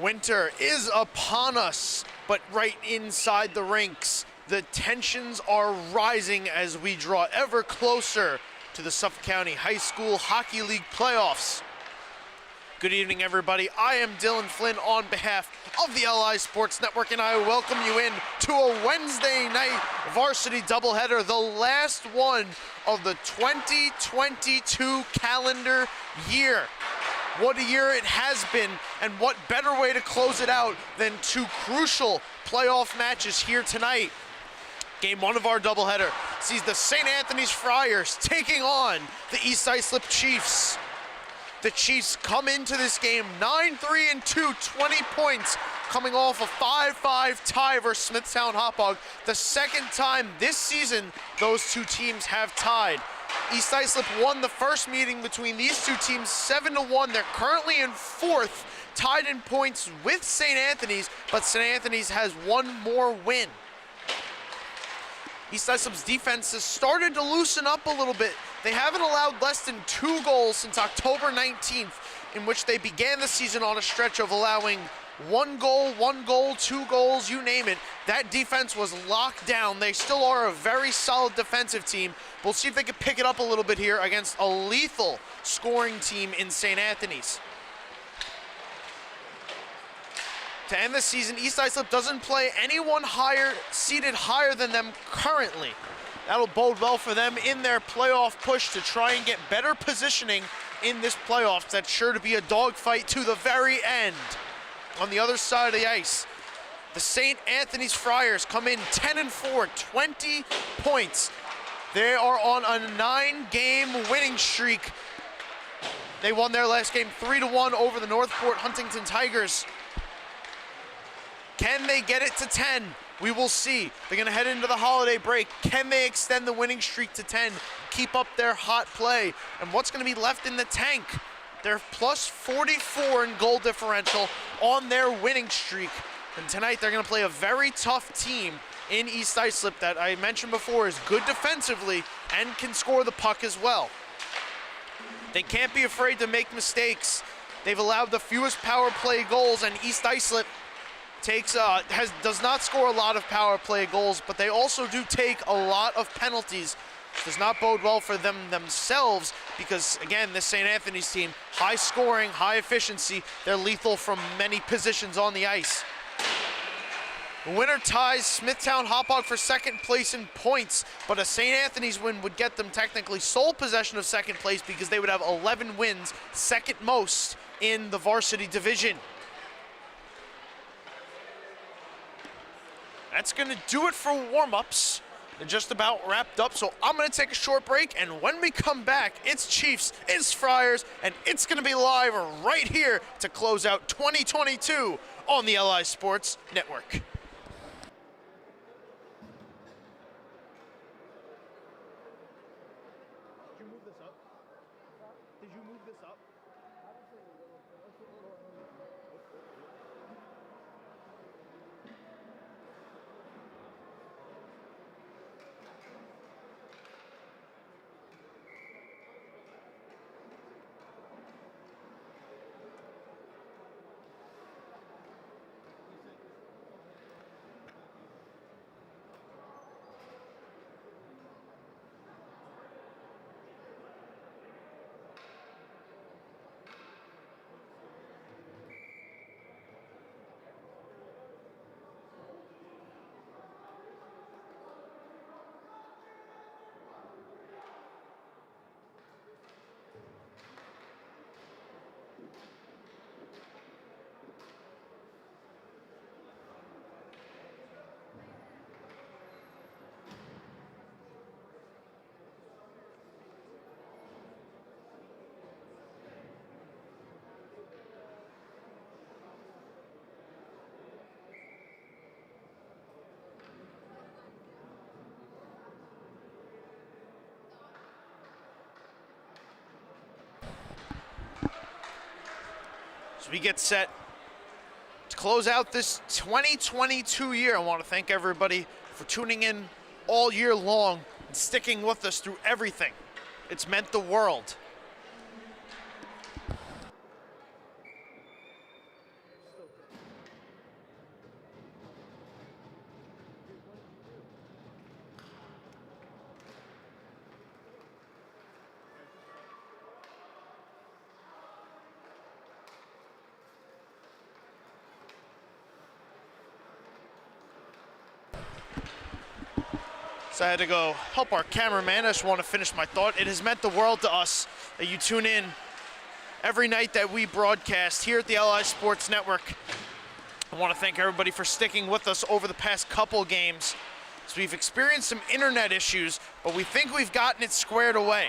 Winter is upon us, but right inside the rinks, the tensions are rising as we draw ever closer to the Suffolk County High School Hockey League playoffs. Good evening, everybody. I am Dylan Flynn on behalf of the LI Sports Network, and I welcome you in to a Wednesday night varsity doubleheader, the last one of the 2022 calendar year. What a year it has been, and what better way to close it out than two crucial playoff matches here tonight. Game one of our doubleheader sees the St. Anthony's Friars taking on the East Islip Chiefs. The Chiefs come into this game 9-3-2, 20 points, coming off a 5-5 tie versus Smithtown Hauppauge. The second time this season those two teams have tied. East Islip won the first meeting between these two teams 7-1. They're currently in fourth, tied in points with St. Anthony's, but St. Anthony's has one more win. East Islip's defense has started to loosen up a little bit. They haven't allowed less than 2 goals since October 19th, in which they began the season on a stretch of allowing 1 goal, 2 goals, you name it. That defense was locked down. They still are a very solid defensive team. We'll see if they can pick it up a little bit here against a lethal scoring team in St. Anthony's. To end the season, East Islip doesn't play anyone seated higher than them currently. That'll bode well for them in their playoff push to try and get better positioning in this playoffs. That's sure to be a dogfight to the very end. On the other side of the ice, the St. Anthony's Friars come in 10-4, 20 points. They are on a 9-game winning streak. They won their last game 3-1 over the Northport Huntington Tigers. Can they get it to 10? We will see. They're going to head into the holiday break. Can they extend the winning streak to 10, keep up their hot play? And what's going to be left in the tank? They're plus 44 in goal differential on their winning streak. And tonight they're going to play a very tough team in East Islip that I mentioned before is good defensively and can score the puck as well. They can't be afraid to make mistakes. They've allowed the fewest power play goals, and East Islip does not score a lot of power play goals, but they also do take a lot of penalties. Does not bode well for them themselves because, again, this St. Anthony's team, high scoring, high efficiency. They're lethal from many positions on the ice. The winner ties Smithtown Hauppauge for second place in points, but a St. Anthony's win would get them technically sole possession of second place because they would have 11 wins, second most in the varsity division. That's going to do it for warm-ups. They're just about wrapped up, so I'm going to take a short break, and when we come back, it's Chiefs, it's Friars, and it's going to be live right here to close out 2022 on the LI Sports Network. Did you move this up? Did you move this up? As we get set to close out this 2022 year, I want to thank everybody for tuning in all year long and sticking with us through everything. It's meant the world. So I had to go help our cameraman. I just want to finish my thought. It has meant the world to us that you tune in every night that we broadcast here at the LI Sports Network. I want to thank everybody for sticking with us over the past couple games. So we've experienced some internet issues, but we think we've gotten it squared away.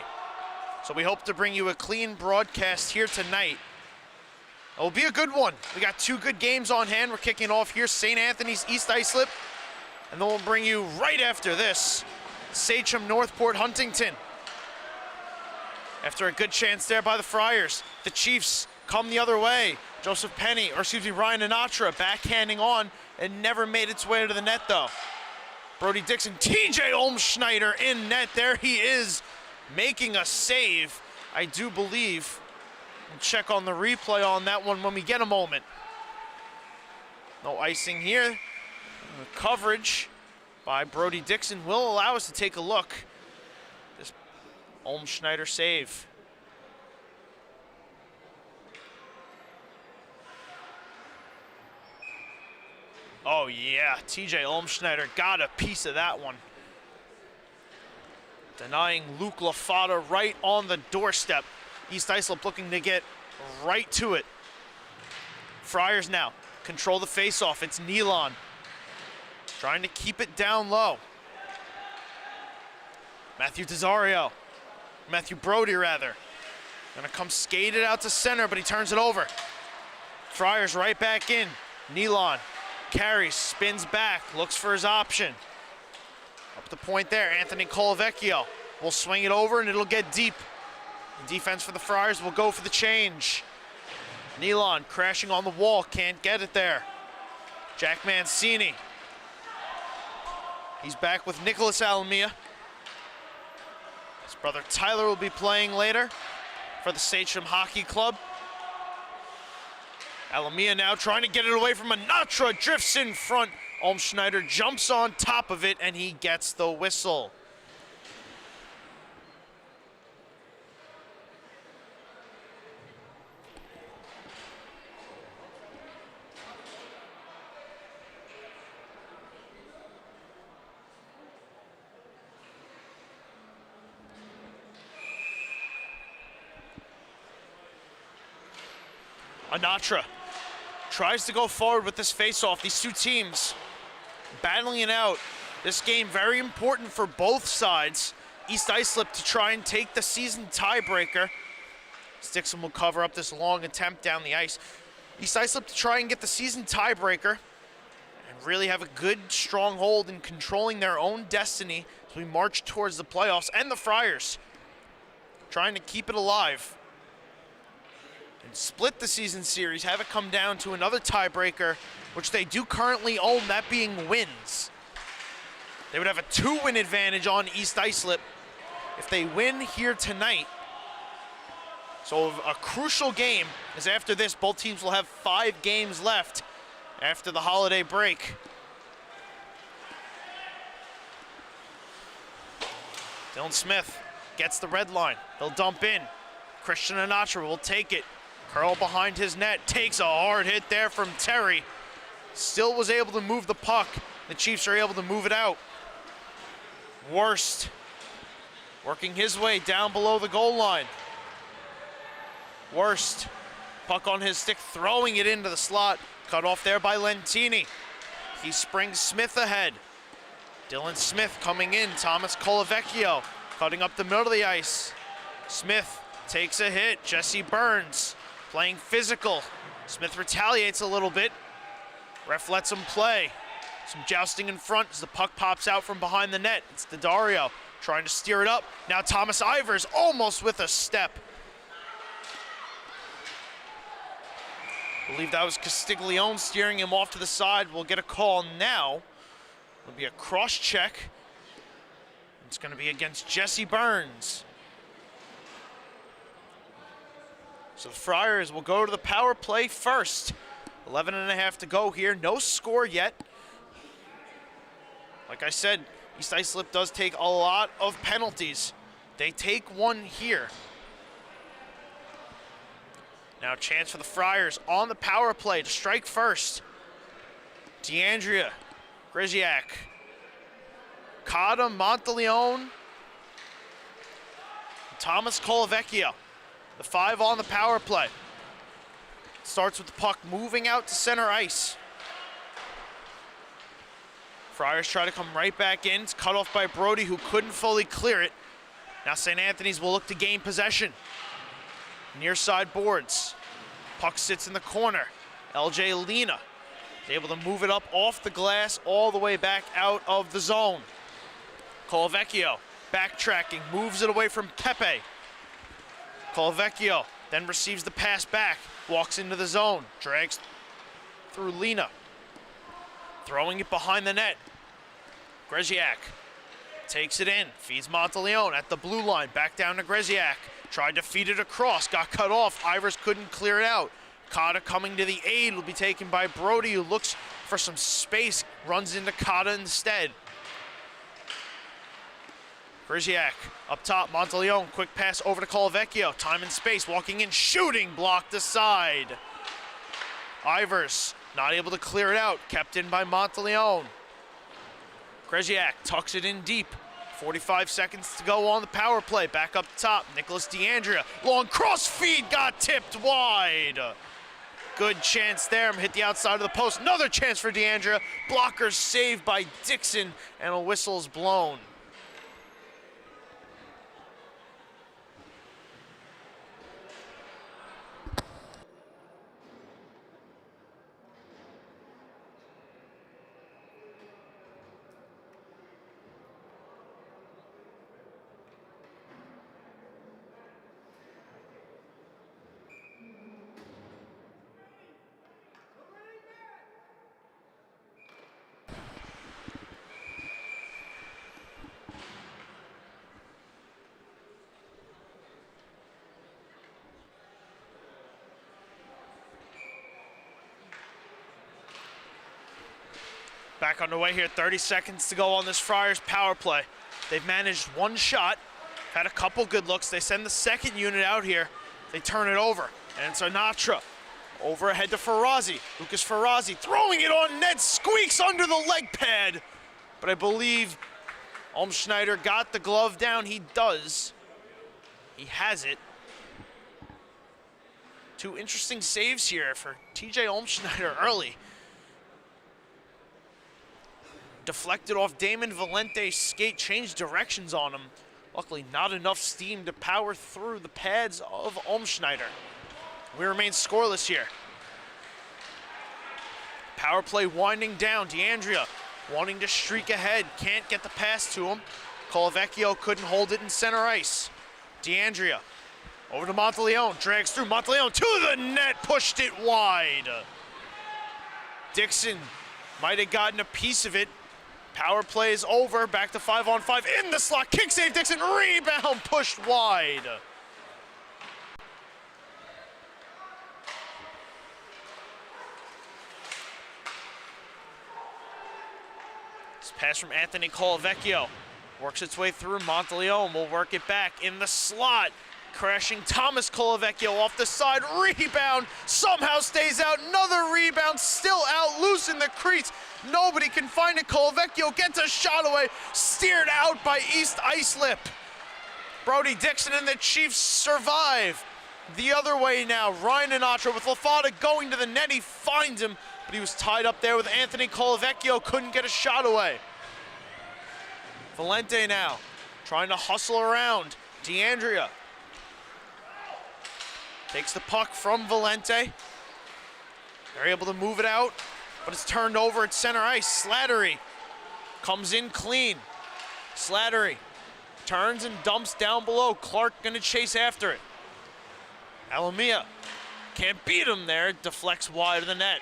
So we hope to bring you a clean broadcast here tonight. It will be a good one. We got two good games on hand. We're kicking off here, St. Anthony's East Islip, and then we'll bring you right after this, Sachem Northport Huntington. After a good chance there by the Friars, the Chiefs come the other way. Ryan Anatra backhanding on and never made its way to the net though. Brody Dixon, TJ Olmschneider in net. There he is making a save, I do believe. We'll check on the replay on that one when we get a moment. No icing here. The coverage by Brody Dixon will allow us to take a look. This Olmschneider save. Oh yeah, TJ Olmschneider got a piece of that one. Denying Luke LaFata right on the doorstep. East Islip looking to get right to it. Friars now control the faceoff. It's Nealon trying to keep it down low. Matthew Brody rather. Gonna come skated out to center, but he turns it over. Friars right back in. Nealon carries, spins back, looks for his option. Up the point there, Anthony Colavecchio will swing it over and it'll get deep. The defense for the Friars will go for the change. Nealon crashing on the wall, can't get it there. Jack Mancini. He's back with Nicholas Alamia. His brother Tyler will be playing later for the Sachem Hockey Club. Alamia now trying to get it away from Anatra, drifts in front. Olmschneider jumps on top of it and he gets the whistle. Anatra tries to go forward with this face-off. These two teams battling it out. This game very important for both sides. East Islip to try and take the season tiebreaker. Stixon will cover up this long attempt down the ice. East Islip to try and get the season tiebreaker and really have a good stronghold in controlling their own destiny as we march towards the playoffs. And the Friars trying to keep it alive and split the season series, have it come down to another tiebreaker, which they do currently own, that being wins. They would have a 2-win advantage on East Islip if they win here tonight. So a crucial game, as after this, both teams will have 5 games left after the holiday break. Dylan Smith gets the red line. He'll dump in. Christian Anatra will take it. Curl behind his net, takes a hard hit there from Terry. Still was able to move the puck. The Chiefs are able to move it out. Worst working his way down below the goal line. Worst, puck on his stick, throwing it into the slot. Cut off there by Lentini. He springs Smith ahead. Dylan Smith coming in, Thomas Colavecchio cutting up the middle of the ice. Smith takes a hit, Jesse Burns playing physical. Smith retaliates a little bit. Ref lets him play. Some jousting in front as the puck pops out from behind the net. It's Daddario trying to steer it up. Now Thomas Ivers almost with a step. I believe that was Castiglione steering him off to the side. We'll get a call now. It'll be a cross check. It's going to be against Jesse Burns. So the Friars will go to the power play first. 11.5 to go here. No score yet. Like I said, East Islip does take a lot of penalties. They take one here. Now a chance for the Friars on the power play to strike first. DeAndrea Grzyak Cotta, Monteleone, Thomas Colavecchio. The 5 on the power play. Starts with the puck moving out to center ice. Friars try to come right back in. It's cut off by Brody, who couldn't fully clear it. Now St. Anthony's will look to gain possession. Near side boards. Puck sits in the corner. LJ Lena is able to move it up off the glass all the way back out of the zone. Colavecchio backtracking, moves it away from Pepe. Colavecchio then receives the pass back, walks into the zone, drags through Lena. Throwing it behind the net. Greziak takes it in, feeds Monteleone at the blue line, back down to Greziak. Tried to feed it across, got cut off. Ivers couldn't clear it out. Cotta coming to the aid will be taken by Brody, who looks for some space, runs into Cotta instead. Greziak up top, Monteleone, quick pass over to Colavecchio. Time and space, walking in, shooting, blocked aside. Ivers not able to clear it out, kept in by Monteleone. Greziak tucks it in deep. 45 seconds to go on the power play. Back up top, Nicholas DeAndrea. Long cross feed got tipped wide. Good chance there, hit the outside of the post. Another chance for DeAndrea. Blocker saved by Dixon, and a whistle's blown. Back underway here, 30 seconds to go on this Friars power play. They've managed one shot, had a couple good looks. They send the second unit out here. They turn it over, and it's Anatra. Over ahead to Ferrazzi. Lucas Ferrazzi throwing it on net, squeaks under the leg pad. But I believe Olmschneider got the glove down. He does. He has it. 2 interesting saves here for TJ Olmschneider early. Deflected off Damon Valente's skate, changed directions on him. Luckily, not enough steam to power through the pads of Olmschneider. We remain scoreless here. Power play winding down. DeAndrea wanting to streak ahead, can't get the pass to him. Colavecchio couldn't hold it in center ice. DeAndrea over to Monteleone, drags through. Monteleone to the net, pushed it wide. Dixon might have gotten a piece of it. Power play is over, back to 5-on-5 in the slot, kick save Dixon, rebound pushed wide. This pass from Anthony Colavecchio works its way through. Monteleone will work it back in the slot. Crashing Thomas Colavecchio off the side, rebound, somehow stays out, another rebound, still out, loose in the crease. Nobody can find it. Colavecchio gets a shot away, steered out by East Islip. Brody Dixon and the Chiefs survive. The other way now, Ryan Anatra with Lafada going to the net. He finds him, but he was tied up there with Anthony Colavecchio, couldn't get a shot away. Valente now, trying to hustle around. DeAndrea takes the puck from Valente. They're able to move it out, but it's turned over at center ice. Slattery comes in clean. Slattery turns and dumps down below. Clark gonna chase after it. Alamia can't beat him there, deflects wide of the net.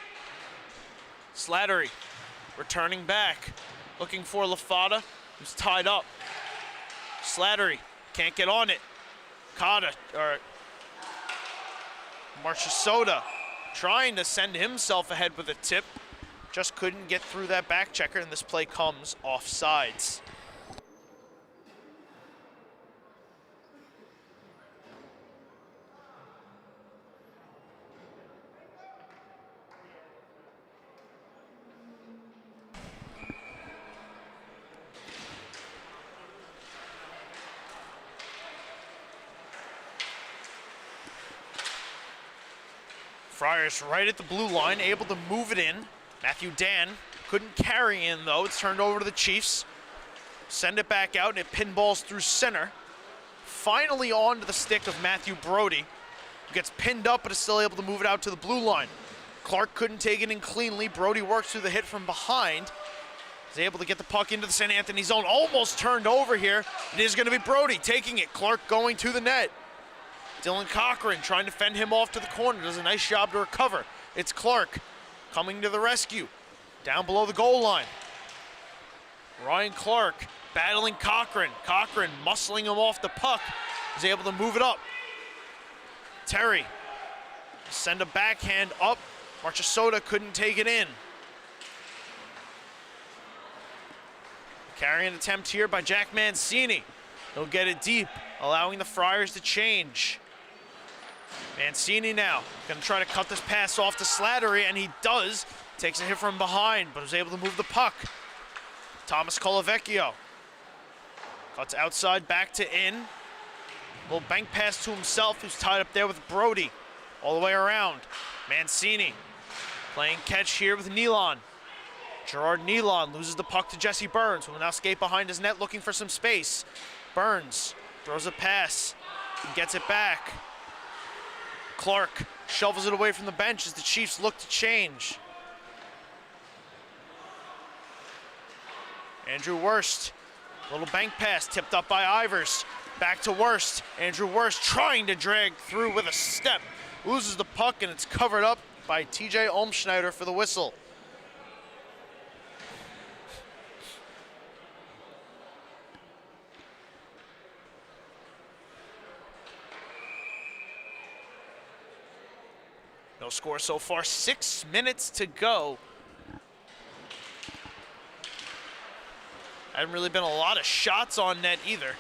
Slattery returning back, looking for Lafada, who's tied up. Slattery can't get on it. Marchesota trying to send himself ahead with a tip. Just couldn't get through that back checker, and this play comes off sides. Friars right at the blue line, able to move it in. Matthew Dan couldn't carry in, though. It's turned over to the Chiefs. Send it back out, and it pinballs through center. Finally onto the stick of Matthew Brody, who gets pinned up but is still able to move it out to the blue line. Clark couldn't take it in cleanly. Brody works through the hit from behind. He's able to get the puck into the St. Anthony zone. Almost turned over here. It is going to be Brody taking it. Clark going to the net. Dylan Cochran trying to fend him off to the corner. Does a nice job to recover. It's Clark coming to the rescue. Down below the goal line. Ryan Clark battling Cochran. Cochran muscling him off the puck. Is able to move it up. Terry send a backhand up. Marchesota couldn't take it in. Carrying attempt here by Jack Mancini. He'll get it deep, allowing the Friars to change. Mancini now gonna try to cut this pass off to Slattery, and he does. Takes a hit from behind, but was able to move the puck. Thomas Colavecchio cuts outside, back to in. Little bank pass to himself, who's tied up there with Brody. All the way around. Mancini playing catch here with Nealon. Gerard Nealon loses the puck to Jesse Burns, who will now skate behind his net looking for some space. Burns throws a pass and gets it back. Clark shovels it away from the bench as the Chiefs look to change. Andrew Wurst, little bank pass tipped up by Ivers. Back to Wurst. Andrew Wurst trying to drag through with a step. Loses the puck, and it's covered up by TJ Olmschneider for the whistle. No score so far, 6 minutes to go. Haven't really been a lot of shots on net either.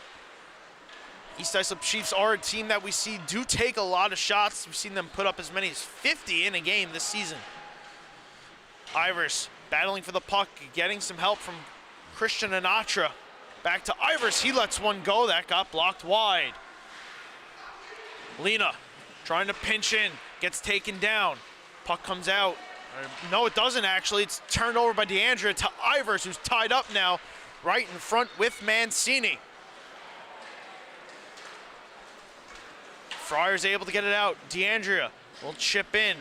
East Islip Chiefs are a team that we see do take a lot of shots. We've seen them put up as many as 50 in a game this season. Ivers battling for the puck, getting some help from Christian Anatra. Back to Ivers, he lets one go, that got blocked wide. Lena trying to pinch in, gets taken down. Puck comes out. No, it doesn't actually. It's turned over by DeAndrea to Ivers, who's tied up now right in front with Mancini. Friars able to get it out. DeAndrea will chip in.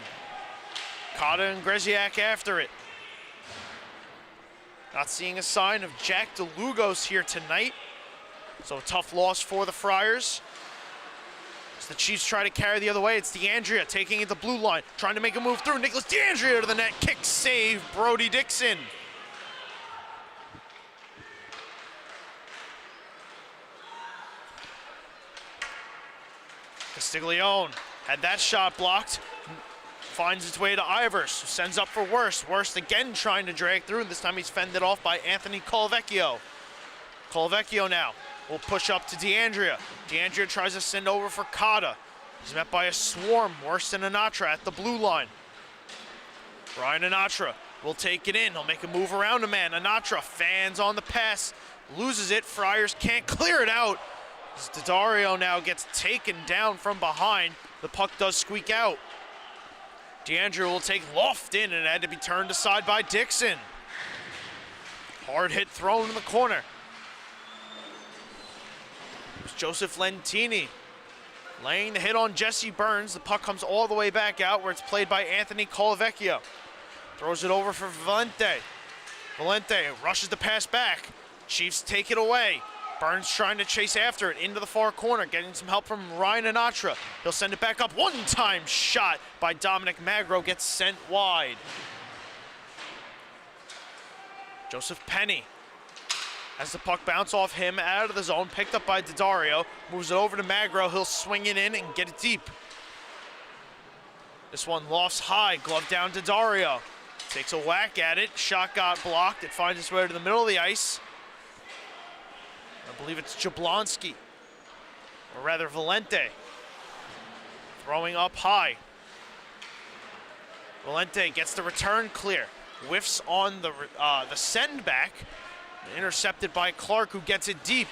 Cotta and Greziak after it. Not seeing a sign of Jack DeLugos here tonight. So a tough loss for the Friars. As the Chiefs try to carry the other way, it's DeAndrea taking it the blue line, trying to make a move through. Nicholas DeAndrea to the net. Kick save, Brody Dixon. Castiglione had that shot blocked. Finds its way to Ivers, who sends up for Wurst. Wurst again trying to drag through, and this time he's fended off by Anthony Colavecchio. Colavecchio now will push up to DeAndrea. DeAndrea tries to send over for Cotta. He's met by a swarm, Wurst and Anatra at the blue line. Ryan Anatra will take it in. He'll make a move around a man. Anatra fans on the pass, loses it. Friars can't clear it out. As Daddario now gets taken down from behind. The puck does squeak out. DeAndrea will take loft in, and it had to be turned aside by Dixon. Hard hit thrown in the corner. It was Joseph Lentini laying the hit on Jesse Burns. The puck comes all the way back out where it's played by Anthony Colavecchio. Throws it over for Valente. Valente rushes the pass back. Chiefs take it away. Burns trying to chase after it into the far corner, getting some help from Ryan Anatra. He'll send it back up. One-time shot by Dominic Magro gets sent wide. Joseph Penny has the puck bounce off him out of the zone, picked up by Daddario, moves it over to Magro. He'll swing it in and get it deep. This one lofts high, glove down Daddario. Takes a whack at it, shot got blocked. It finds its way to the middle of the ice. I believe it's Jablonski, or rather Valente, throwing up high. Valente gets the return clear, whiffs on the send back, intercepted by Clark, who gets it deep.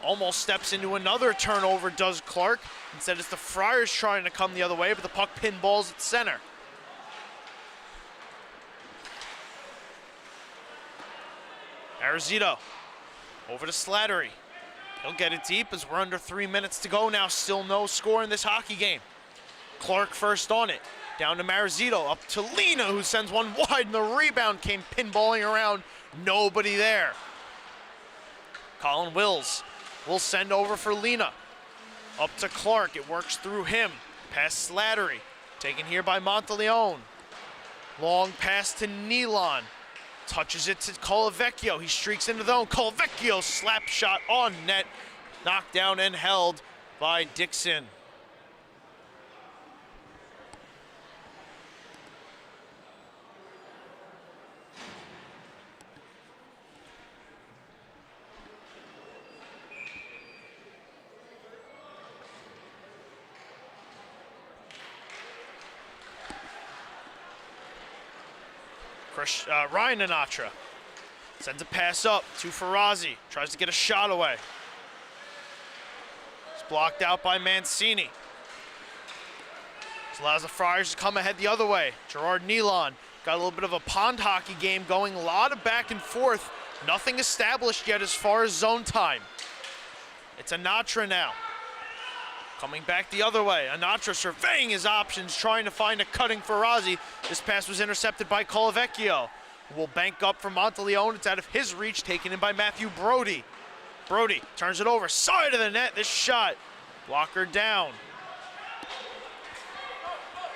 Almost steps into another turnover, does Clark. Instead, it's the Friars trying to come the other way, but the puck pinballs at center. Arizito over to Slattery. He'll get it deep as we're under 3 minutes to go now. Still no score in this hockey game. Clark first on it. Down to Marizito, up to Lena, who sends one wide, and the rebound came pinballing around. Nobody there. Colin Wills will send over for Lena. Up to Clark, it works through him. Past Slattery, taken here by Monteleone. Long pass to Nealon. Touches it to Colavecchio. He streaks into the zone. Colavecchio slap shot on net. Knocked down and held by Dixon. Ryan Anatra sends a pass up to Ferrazzi. Tries to get a shot away. It's blocked out by Mancini. This allows the Friars to come ahead the other way. Gerard Nealon got a little bit of a pond hockey game going. A lot of back and forth. Nothing established yet as far as zone time. It's Anatra now. Coming back the other way. Anatra surveying his options, trying to find a cutting Ferrazzi. This pass was intercepted by Colavecchio. Will bank up for Monteleone. It's out of his reach, taken in by Matthew Brody. Brody turns it over, side of the net. This shot, blocker down.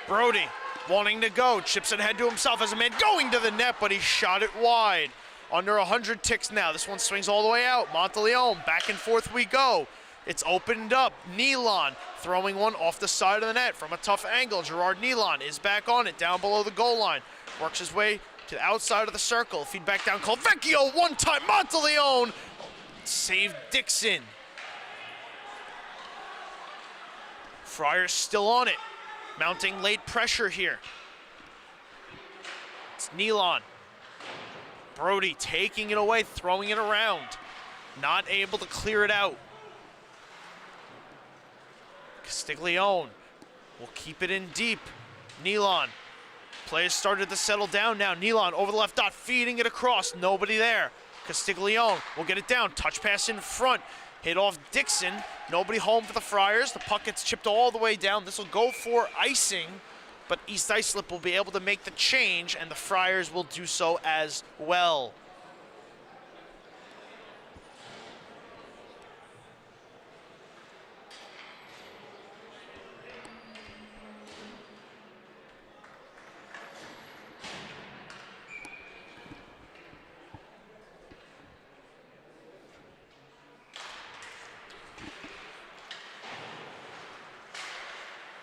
Brody wanting to go, chips it ahead to himself as a man going to the net, but he shot it wide. Under 100 ticks now. This one swings all the way out. Monteleone, back and forth we go. It's opened up. Nealon throwing one off the side of the net from a tough angle. Gerard Nealon is back on it, down below the goal line. Works his way to the outside of the circle. Feedback down. Colavecchio one time. Monteleone saved Dixon. Friars still on it. Mounting late pressure here. It's Nealon. Brody taking it away, throwing it around. Not able to clear it out. Castiglione will keep it in deep. Nealon. Play has started to settle down now. Nealon over the left dot, feeding it across. Nobody there. Castiglione will get it down. Touch pass in front. Hit off Dixon. Nobody home for the Friars. The puck gets chipped all the way down. This will go for icing, but East Islip will be able to make the change, and the Friars will do so as well.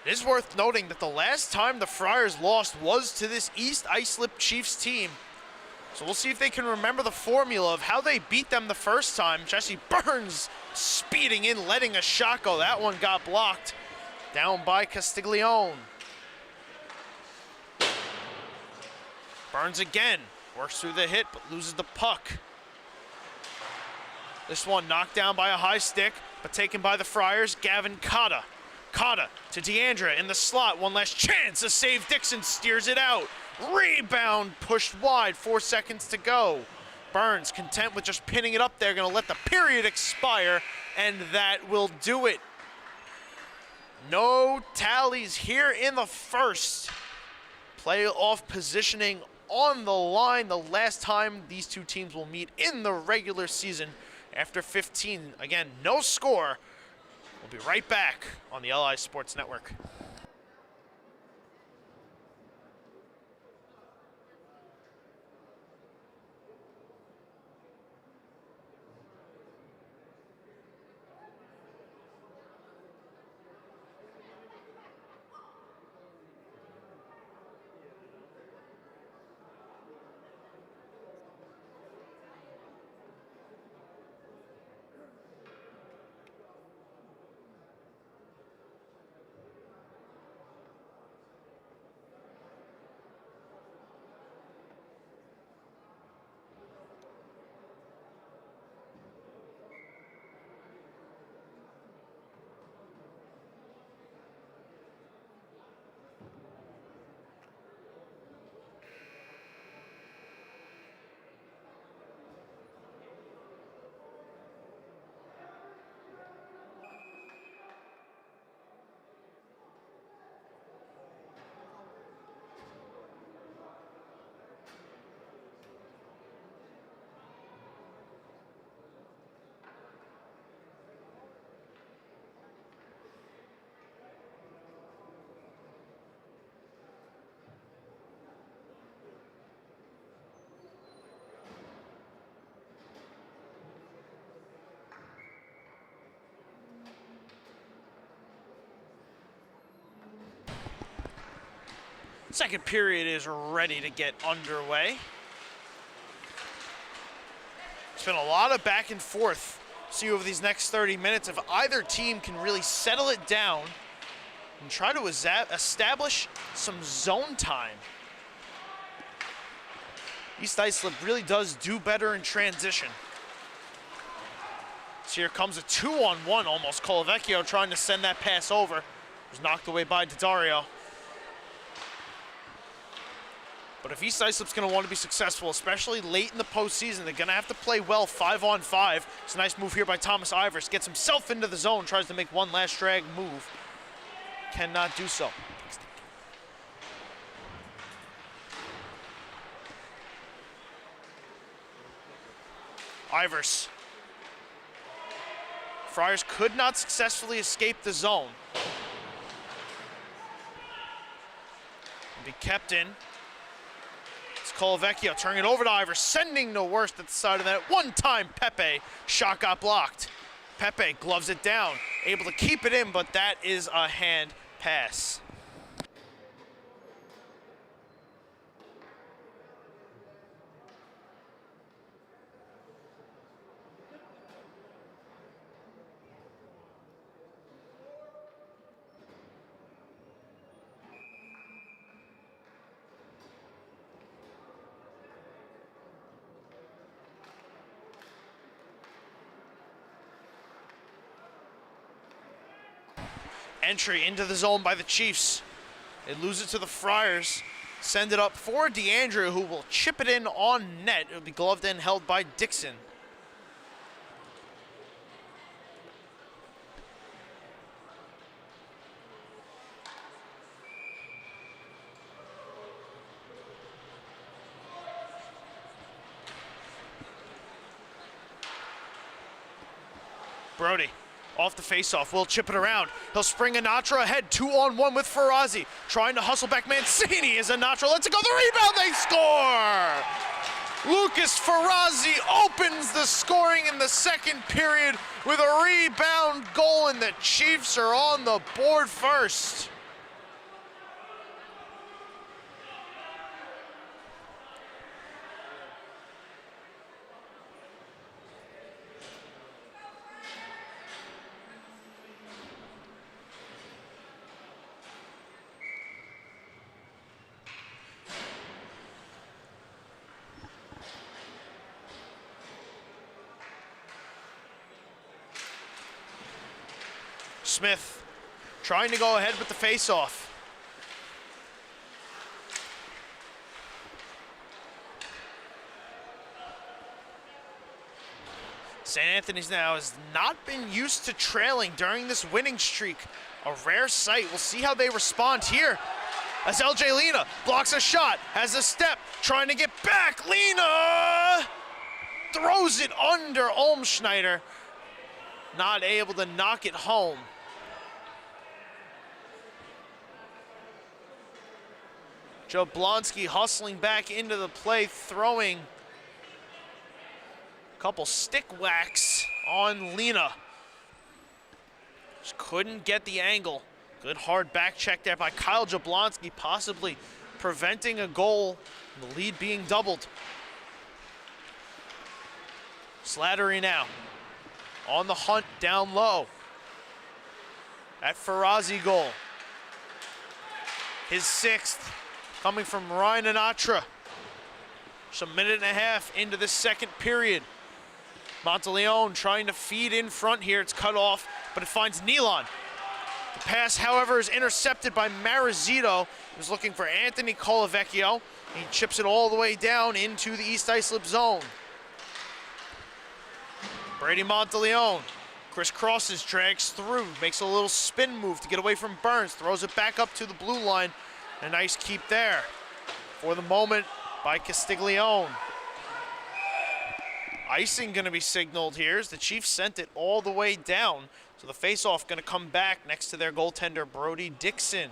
It is worth noting that the last time the Friars lost was to this East Islip Chiefs team. So we'll see if they can remember the formula of how they beat them the first time. Jesse Burns speeding in, letting a shot go. That one got blocked down by Castiglione. Burns again, works through the hit, but loses the puck. This one knocked down by a high stick, but taken by the Friars. Gavin Cotta. Cotta to Deandra in the slot. One last chance to save. Dixon steers it out. Rebound pushed wide. 4 seconds to go. Burns content with just pinning it up there. Going to let the period expire, and that will do it. No tallies here in the first. Playoff positioning on the line. The last time these two teams will meet in the regular season after 15. Again, no score. We'll be right back on the LI Sports Network. Second period is ready to get underway. It's been a lot of back and forth. See over these next 30 minutes if either team can really settle it down and try to establish some zone time. East Islip really does do better in transition. So here comes a 2-on-1 almost. Colavecchio trying to send that pass over. It was knocked away by Daddario. But if East Islip's going to want to be successful, especially late in the postseason, they're going to have to play well 5-on-5. It's a nice move here by Thomas Ivers. Gets himself into the zone, tries to make one last drag move. Cannot do so. Ivers. Friars could not successfully escape the zone. Be kept in. It's Colavecchio turning it over to Ivers, sending the worst at the side of that. One time Pepe, shot got blocked. Pepe gloves it down, able to keep it in, but that is a hand pass. Entry into the zone by the Chiefs. They lose it to the Friars. Send it up for DeAndrew, who will chip it in on net. It'll be gloved in, held by Dixon. Brody. Off the faceoff, will chip it around. He'll spring Anatra ahead, 2-on-1 with Ferrazzi. Trying to hustle back Mancini as Anatra lets it go, the rebound, they score! Lucas Ferrazzi opens the scoring in the second period with a rebound goal, and the Chiefs are on the board first. Smith trying to go ahead with the faceoff. St. Anthony's now has not been used to trailing during this winning streak. A rare sight. We'll see how they respond here. As LJ Lena blocks a shot, has a step, trying to get back. Lena throws it under Olmschneider. Not able to knock it home. Jablonski hustling back into the play, throwing a couple stick whacks on Lena. Just couldn't get the angle. Good hard back check there by Kyle Jablonski, possibly preventing a goal, the lead being doubled. Slattery now on the hunt down low. That Ferrazzi goal. His sixth. Coming from Ryan Anatra. Just a minute and a half into the second period. Monteleone trying to feed in front here. It's cut off, but it finds Nealon. The pass, however, is intercepted by Marizito. He was looking for Anthony Colavecchio. He chips it all the way down into the East Islip zone. Brady Monteleone crisscrosses, drags through, makes a little spin move to get away from Burns, throws it back up to the blue line. A nice keep there for the moment by Castiglione. Icing going to be signaled here as the Chiefs sent it all the way down. So the faceoff going to come back next to their goaltender, Brody Dixon.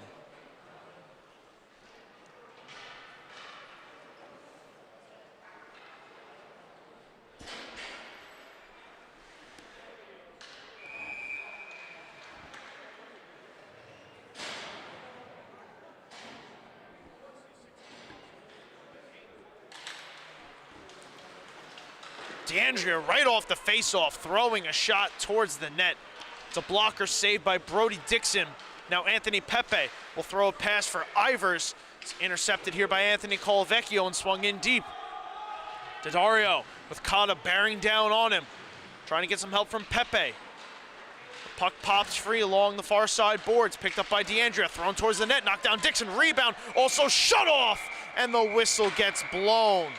DeAndrea right off the face-off, throwing a shot towards the net. It's a blocker saved by Brody Dixon. Now Anthony Pepe will throw a pass for Ivers. It's intercepted here by Anthony Colavecchio and swung in deep. Daddario with Cotta bearing down on him, trying to get some help from Pepe. The puck pops free along the far side boards, picked up by DeAndrea, thrown towards the net, knocked down Dixon, rebound, also shut off, and the whistle gets blown.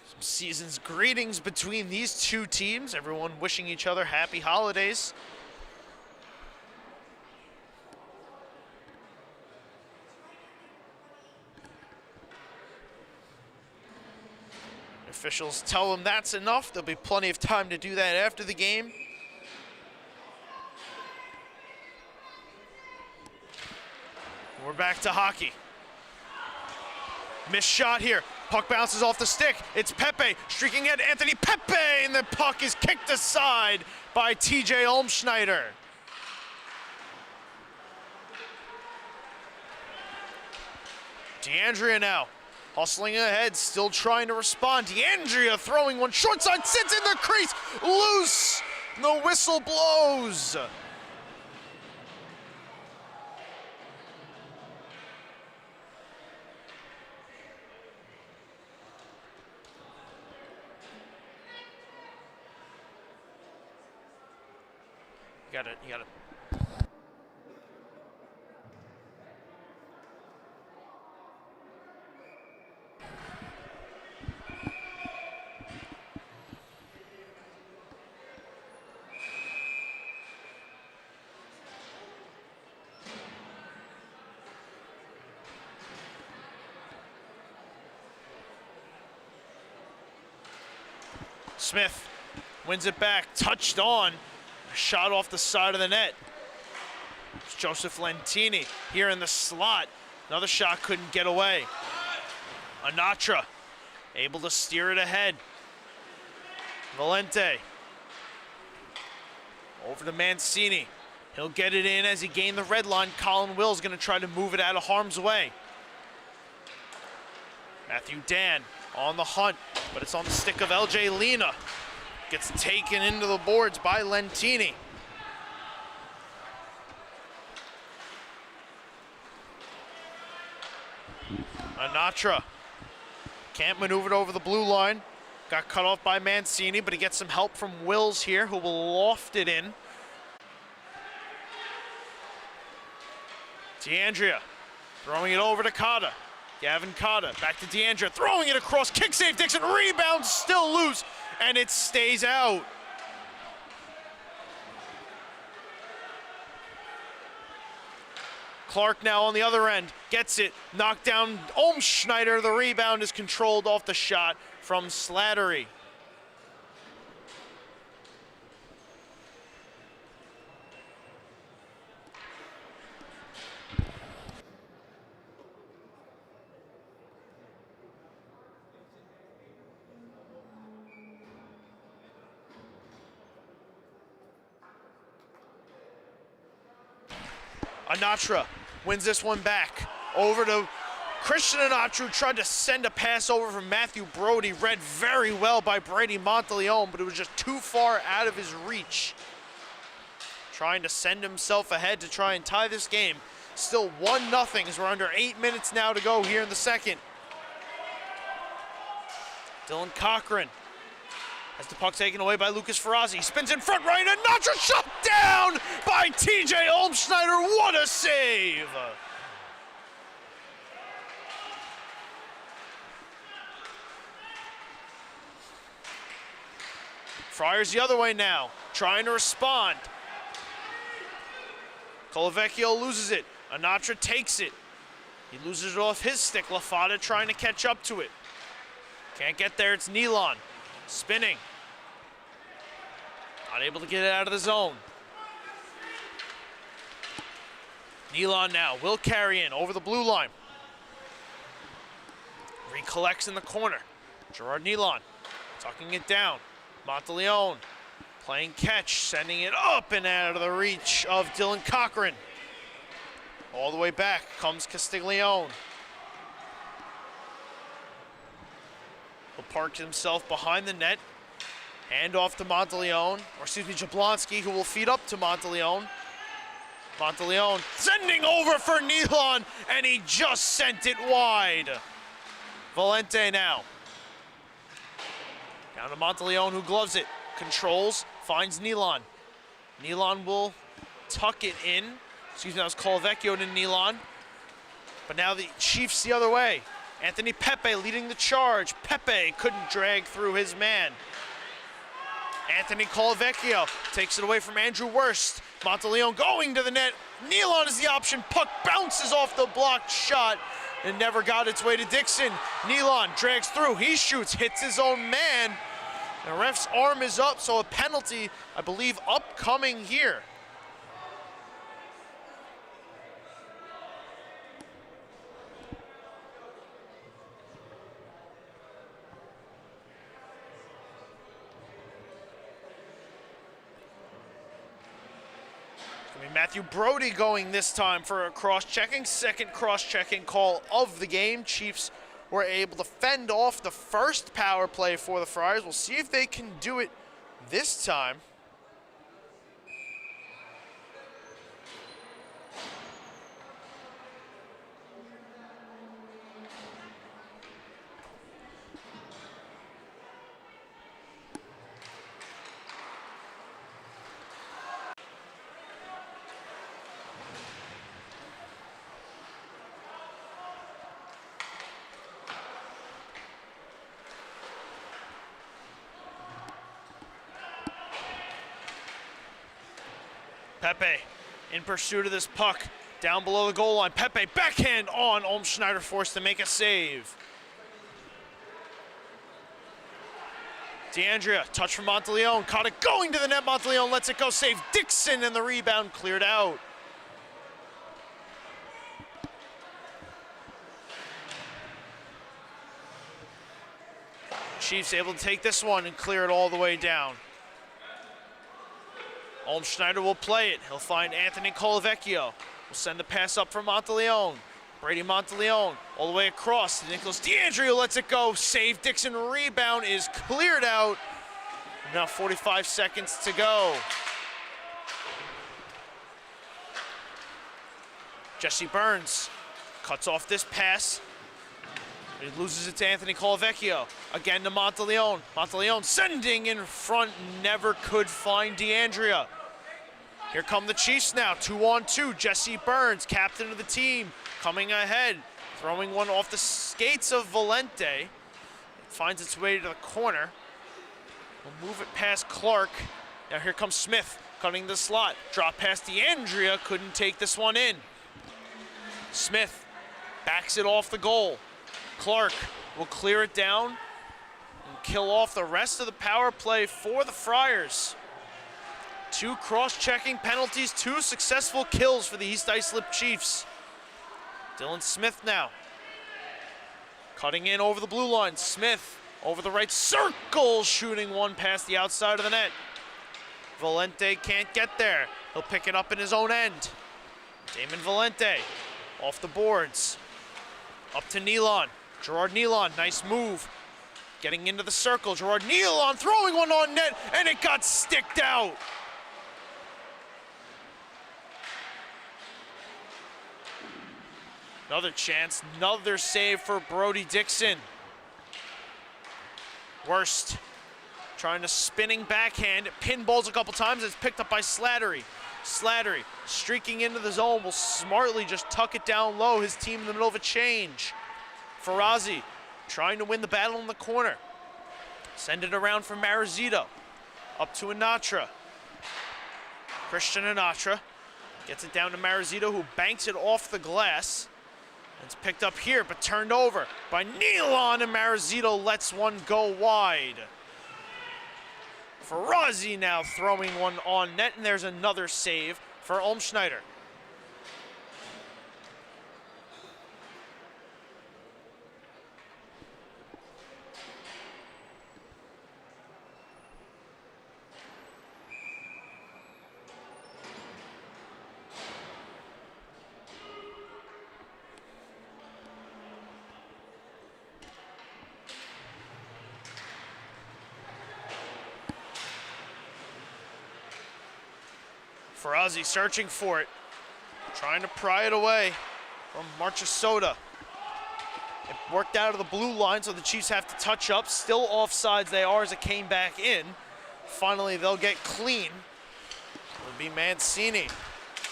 Some season's greetings between these two teams, everyone wishing each other happy holidays. Officials tell them that's enough. There'll be plenty of time to do that after the game. We're back to hockey. Missed shot here. Puck bounces off the stick. It's Pepe streaking at Anthony Pepe, and the puck is kicked aside by TJ Olmschneider. DeAndrea now. Hustling ahead, still trying to respond. DeAndrea throwing one short side, sits in the crease, loose. The whistle blows. You gotta. Smith wins it back, touched on, shot off the side of the net. It's Joseph Lentini here in the slot. Another shot couldn't get away. Anatra able to steer it ahead. Valente over to Mancini. He'll get it in as he gained the red line. Colin Will's going to try to move it out of harm's way. Matthew Dan on the hunt, but it's on the stick of LJ Lena. Gets taken into the boards by Lentini. Anatra can't maneuver it over the blue line. Got cut off by Mancini, but he gets some help from Wills here, who will loft it in. DeAndrea throwing it over to Cotta. Gavin Cotta back to DeAndrea, throwing it across, kick save Dixon, rebound still loose, and it stays out. Clark now on the other end, gets it, knocked down Olmschneider. The rebound is controlled off the shot from Slattery. Anatra wins this one back. Over to Christian Anatra, who tried to send a pass over from Matthew Brody. Read very well by Brady Monteleone, but it was just too far out of his reach. Trying to send himself ahead to try and tie this game. Still 1-0 as we're under 8 minutes now to go here in the second. Dylan Cochran has the puck taken away by Lucas Ferrazzi. He spins in front right, and Anatra shut down by TJ Olmschneider. What a save! Friars the other way now, trying to respond. Colavecchio loses it. Anatra takes it. He loses it off his stick. Lafada trying to catch up to it. Can't get there, it's Nealon. Spinning. Not able to get it out of the zone. Nealon now will carry in over the blue line. Recollects in the corner. Gerard Nealon tucking it down. Monteleone playing catch, sending it up and out of the reach of Dylan Cochran. All the way back comes Castiglione. He'll park himself behind the net. Hand off to Monteleone, or excuse me, Jablonski, who will feed up to Monteleone. Monteleone sending over for Nilon, and he just sent it wide. Valente now. Down to Monteleone, who gloves it. Controls, finds Nilon. Nilon will tuck it in. Excuse me, that was Colavecchio to Nilon. But now the Chiefs the other way. Anthony Pepe leading the charge. Pepe couldn't drag through his man. Anthony Colavecchio takes it away from Andrew Worst. Monteleone going to the net. Nilon is the option. Puck bounces off the blocked shot and never got its way to Dixon. Nilon drags through. He shoots, hits his own man. The ref's arm is up, so a penalty, I believe, upcoming here. Matthew Brody going this time for a cross-checking, second cross-checking call of the game. Chiefs were able to fend off the first power play for the Friars. We'll see if they can do it this time. Pepe in pursuit of this puck down below the goal line. Pepe backhand on. Olmschneider forced to make a save. DeAndrea, touch from Monteleone. Caught it going to the net. Monteleone lets it go. Save Dixon, and the rebound cleared out. Chiefs able to take this one and clear it all the way down. Olmschneider will play it. He'll find Anthony Colavecchio. Will send the pass up for Monteleone. Brady Monteleone all the way across. Nicholas DeAndrea lets it go. Save Dixon. Rebound is cleared out. Now 45 seconds to go. Jesse Burns cuts off this pass. He loses it to Anthony Colavecchio. Again to Monteleone. Monteleone sending in front. Never could find DeAndrea. Here come the Chiefs now, 2-on-2. Jesse Burns, captain of the team, coming ahead, throwing one off the skates of Valente. It finds its way to the corner. We'll move it past Clark. Now here comes Smith, cutting the slot. Drop past DeAndrea, couldn't take this one in. Smith backs it off the goal. Clark will clear it down and kill off the rest of the power play for the Friars. 2 cross-checking penalties, 2 successful kills for the East Islip Chiefs. Dylan Smith now. Cutting in over the blue line. Smith over the right circle, shooting one past the outside of the net. Valente can't get there. He'll pick it up in his own end. Damon Valente off the boards. Up to Nilon. Gerard Nilon, nice move. Getting into the circle. Gerard Nilon throwing one on net, and it got sticked out. Another chance, another save for Brody Dixon. Worst trying to spinning backhand. It pinballs a couple times. It's picked up by Slattery. Slattery streaking into the zone will smartly just tuck it down low. His team in the middle of a change. Ferrazzi trying to win the battle in the corner. Send it around for Marizito. Up to Inatra. Christian Inatra gets it down to Marizito, who banks it off the glass. It's picked up here, but turned over by Nilon, and Marizito lets one go wide. Ferrazzi now throwing one on net, and there's another save for Olmschneider. Ferrazzi searching for it, trying to pry it away from Marchesota. It worked out of the blue line, so the Chiefs have to touch up. Still offsides they are as it came back in. Finally, they'll get clean. It'll be Mancini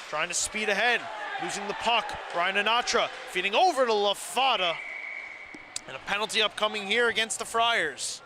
trying to speed ahead, losing the puck. Ryan Anatra feeding over to LaFada. And a penalty upcoming here against the Friars.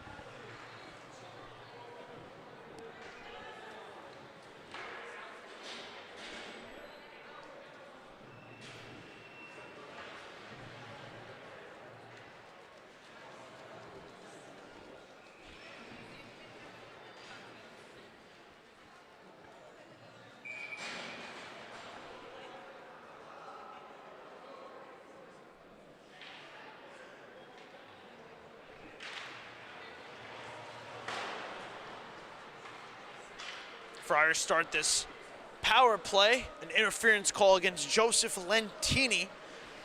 Friars start this power play, an interference call against Joseph Lentini,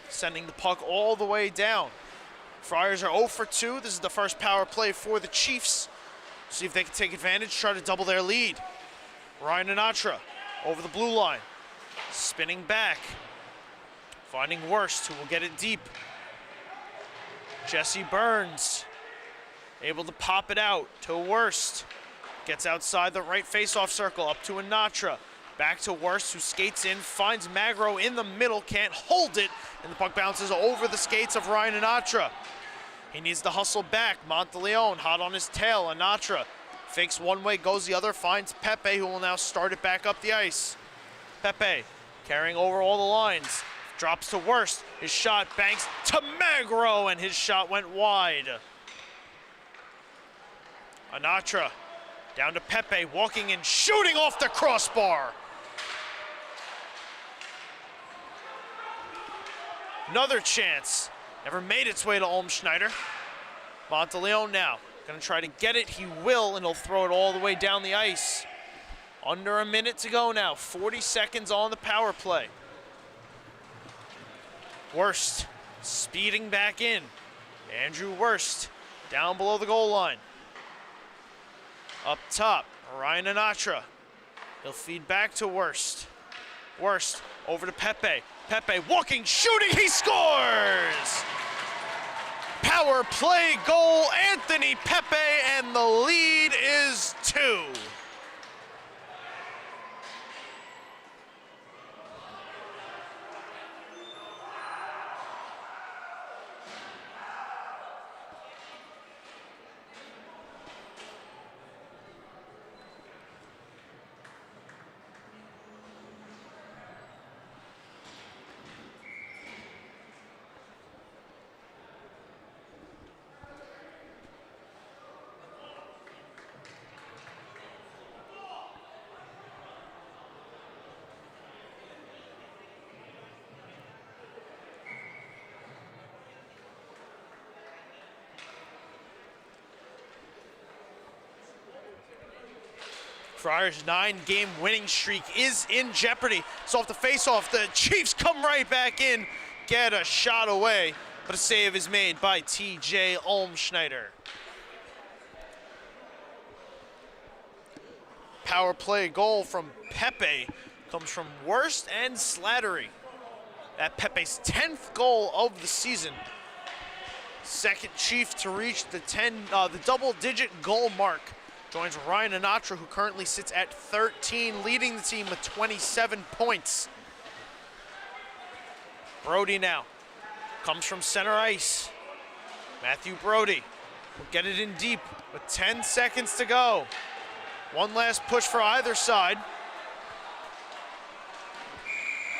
sending the puck all the way down. Friars are 0 for 2. This is the first power play for the Chiefs. See if they can take advantage, try to double their lead. Ryan Anatra over the blue line, spinning back, finding Worst, who will get it deep. Jesse Burns able to pop it out to Worst. Gets outside the right face-off circle, up to Anatra. Back to Worst, who skates in, finds Magro in the middle, can't hold it, and the puck bounces over the skates of Ryan Anatra. He needs to hustle back. Monteleone hot on his tail. Anatra fakes one way, goes the other, finds Pepe, who will now start it back up the ice. Pepe carrying over all the lines, drops to Worst. His shot banks to Magro, and his shot went wide. Anatra down to Pepe, walking and shooting off the crossbar. Another chance. Never made its way to Olmschneider. Monteleone now gonna try to get it. He will, and he'll throw it all the way down the ice. Under a minute to go now. 40 seconds on the power play. Worst speeding back in. Andrew Worst down below the goal line. Up top, Ryan Anatra. He'll feed back to Worst. Worst over to Pepe. Pepe walking, shooting, he scores! Power play goal, Anthony Pepe, and the lead is 2. Friars' 9-game winning streak is in jeopardy. It's off the face-off. The Chiefs come right back in, get a shot away, but a save is made by TJ Olmschneider. Power play goal from Pepe comes from Worst and Slattery. That Pepe's 10th goal of the season. Second Chief to reach the double-digit goal mark. Joins Ryan Anatra, who currently sits at 13, leading the team with 27 points. Brody now comes from center ice. Matthew Brody will get it in deep with 10 seconds to go. One last push for either side.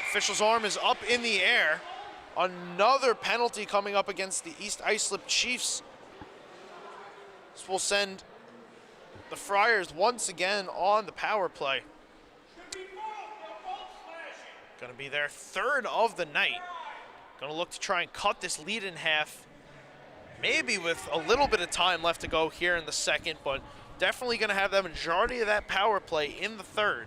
Official's arm is up in the air. Another penalty coming up against the East Islip Chiefs. This will send the Friars once again on the power play. Gonna be their 3rd of the night. Gonna look to try and cut this lead in half. Maybe with a little bit of time left to go here in the second, but definitely gonna have the majority of that power play in the 3rd.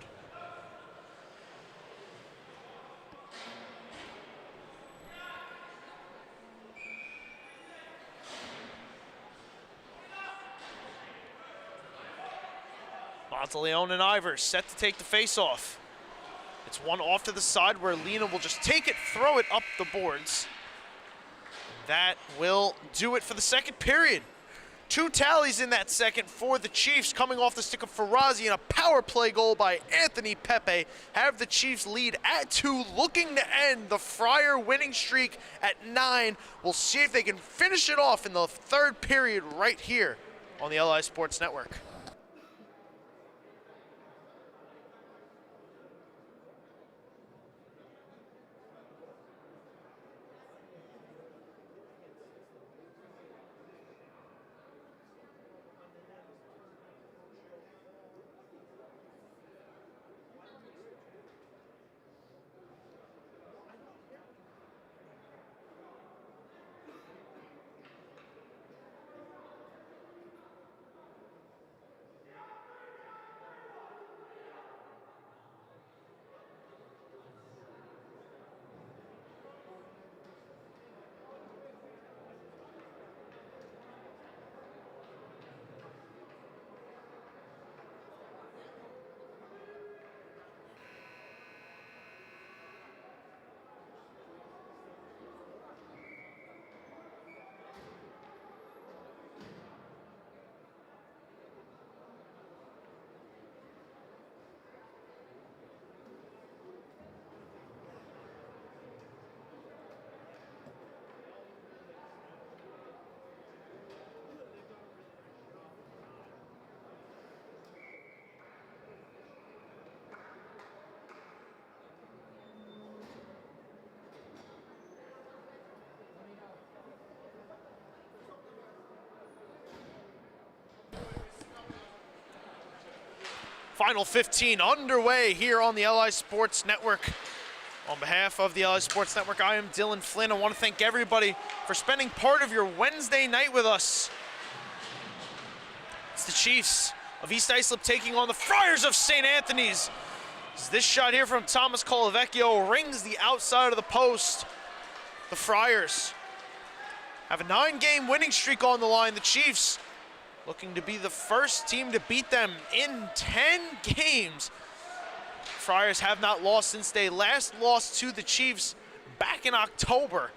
Monteleone and Ivers set to take the face-off. It's one off to the side where Lena will just take it, throw it up the boards. That will do it for the second period. 2 tallies in that second for the Chiefs, coming off the stick of Farazi, and a power play goal by Anthony Pepe have the Chiefs lead at 2, looking to end the Friar winning streak at 9. We'll see if they can finish it off in the third period right here on the LI Sports Network. Final 15 underway here on the LI Sports Network. On behalf of the LI Sports Network, I am Dylan Flynn. I want to thank everybody for spending part of your Wednesday night with us. It's the Chiefs of East Islip taking on the Friars of St. Anthony's. This shot here from Thomas Colavecchio rings the outside of the post. The Friars have a 9-game winning streak on the line. The Chiefs looking to be the first team to beat them in 10 games. Friars have not lost since they last lost to the Chiefs back in October.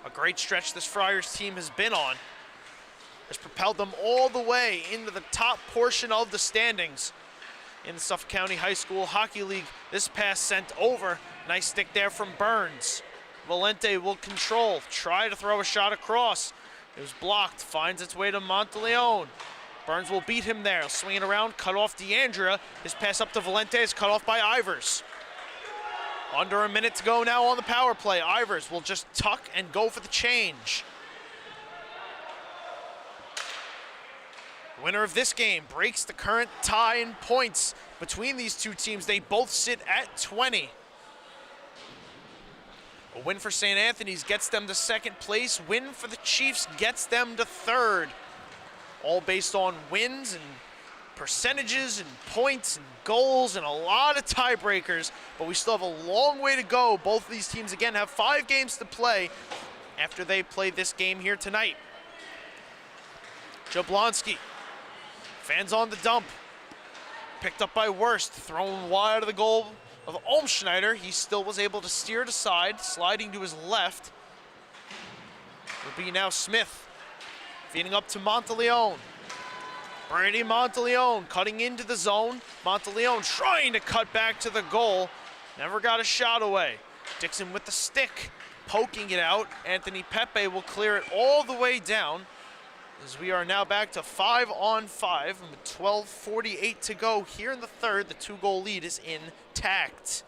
A great stretch this Friars team has been on. Has propelled them all the way into the top portion of the standings in the Suffolk County High School Hockey League. This pass sent over. Nice stick there from Burns. Valente will control, try to throw a shot across. It was blocked, finds its way to Monteleone. Burns will beat him there, swing it around, cut off DeAndrea. His pass up to Valente is cut off by Ivers. Under a minute to go now on the power play. Ivers will just tuck and go for the change. Winner of this game breaks the current tie in points between these two teams. They both sit at 20. A win for St. Anthony's gets them to second place. Win for the Chiefs gets them to third. All based on wins and percentages and points and goals and a lot of tiebreakers, but we still have a long way to go. Both of these teams, again, have 5 games to play after they play this game here tonight. Jablonski, fans on the dump. Picked up by Wurst, thrown wide of the goal of Olmschneider. He still was able to steer it aside, sliding to his left. Will be now Smith, feeding up to Monteleone. Brady Monteleone cutting into the zone. Monteleone trying to cut back to the goal. Never got a shot away. Dixon with the stick, poking it out. Anthony Pepe will clear it all the way down, as we are now back to 5-on-5 with 12:48 to go here in the third. The 2-goal lead is intact.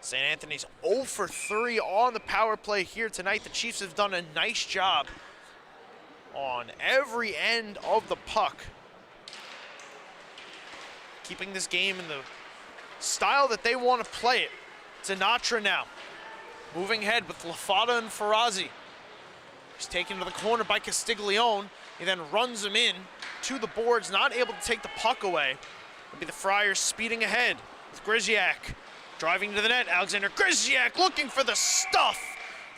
St. Anthony's 0 for 3 on the power play here tonight. The Chiefs have done a nice job on every end of the puck, keeping this game in the style that they want to play it. Sinatra now, moving ahead with Lafata and Farazi. He's taken to the corner by Castiglione. He then runs him in to the boards, not able to take the puck away. It'll be the Friars speeding ahead with Griziak driving to the net. Alexander Griziak looking for the stuff.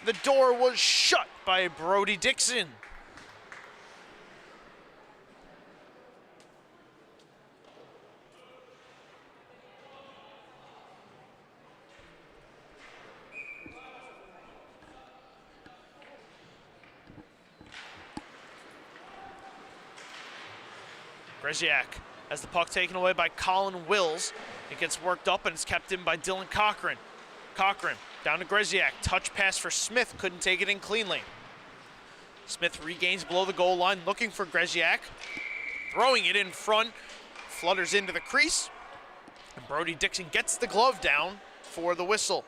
The door was shut by Brody Dixon. Grzeziak has the puck taken away by Colin Wills. It gets worked up and it's kept in by Dylan Cochran. Cochran down to Grzeziak. Touch pass for Smith, couldn't take it in cleanly. Smith regains below the goal line, looking for Grzeziak. Throwing it in front, flutters into the crease. And Brody Dixon gets the glove down for the whistle.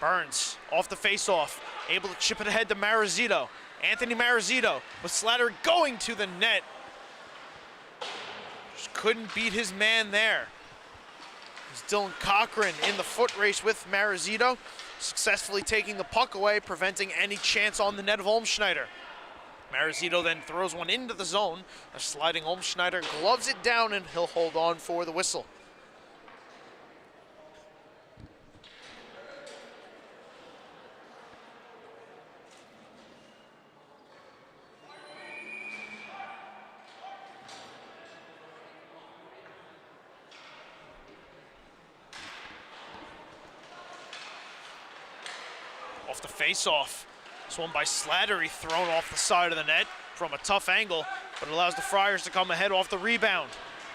Burns off the faceoff, able to chip it ahead to Marizito. Anthony Marizito with Slattery going to the net. Just couldn't beat his man there. It's Dylan Cochran in the foot race with Marizito, successfully taking the puck away, preventing any chance on the net of Olmschneider. Marizito then throws one into the zone. A sliding Olmschneider gloves it down and he'll hold on for the whistle. Off the face-off. This one by Slattery, thrown off the side of the net from a tough angle, but it allows the Friars to come ahead off the rebound.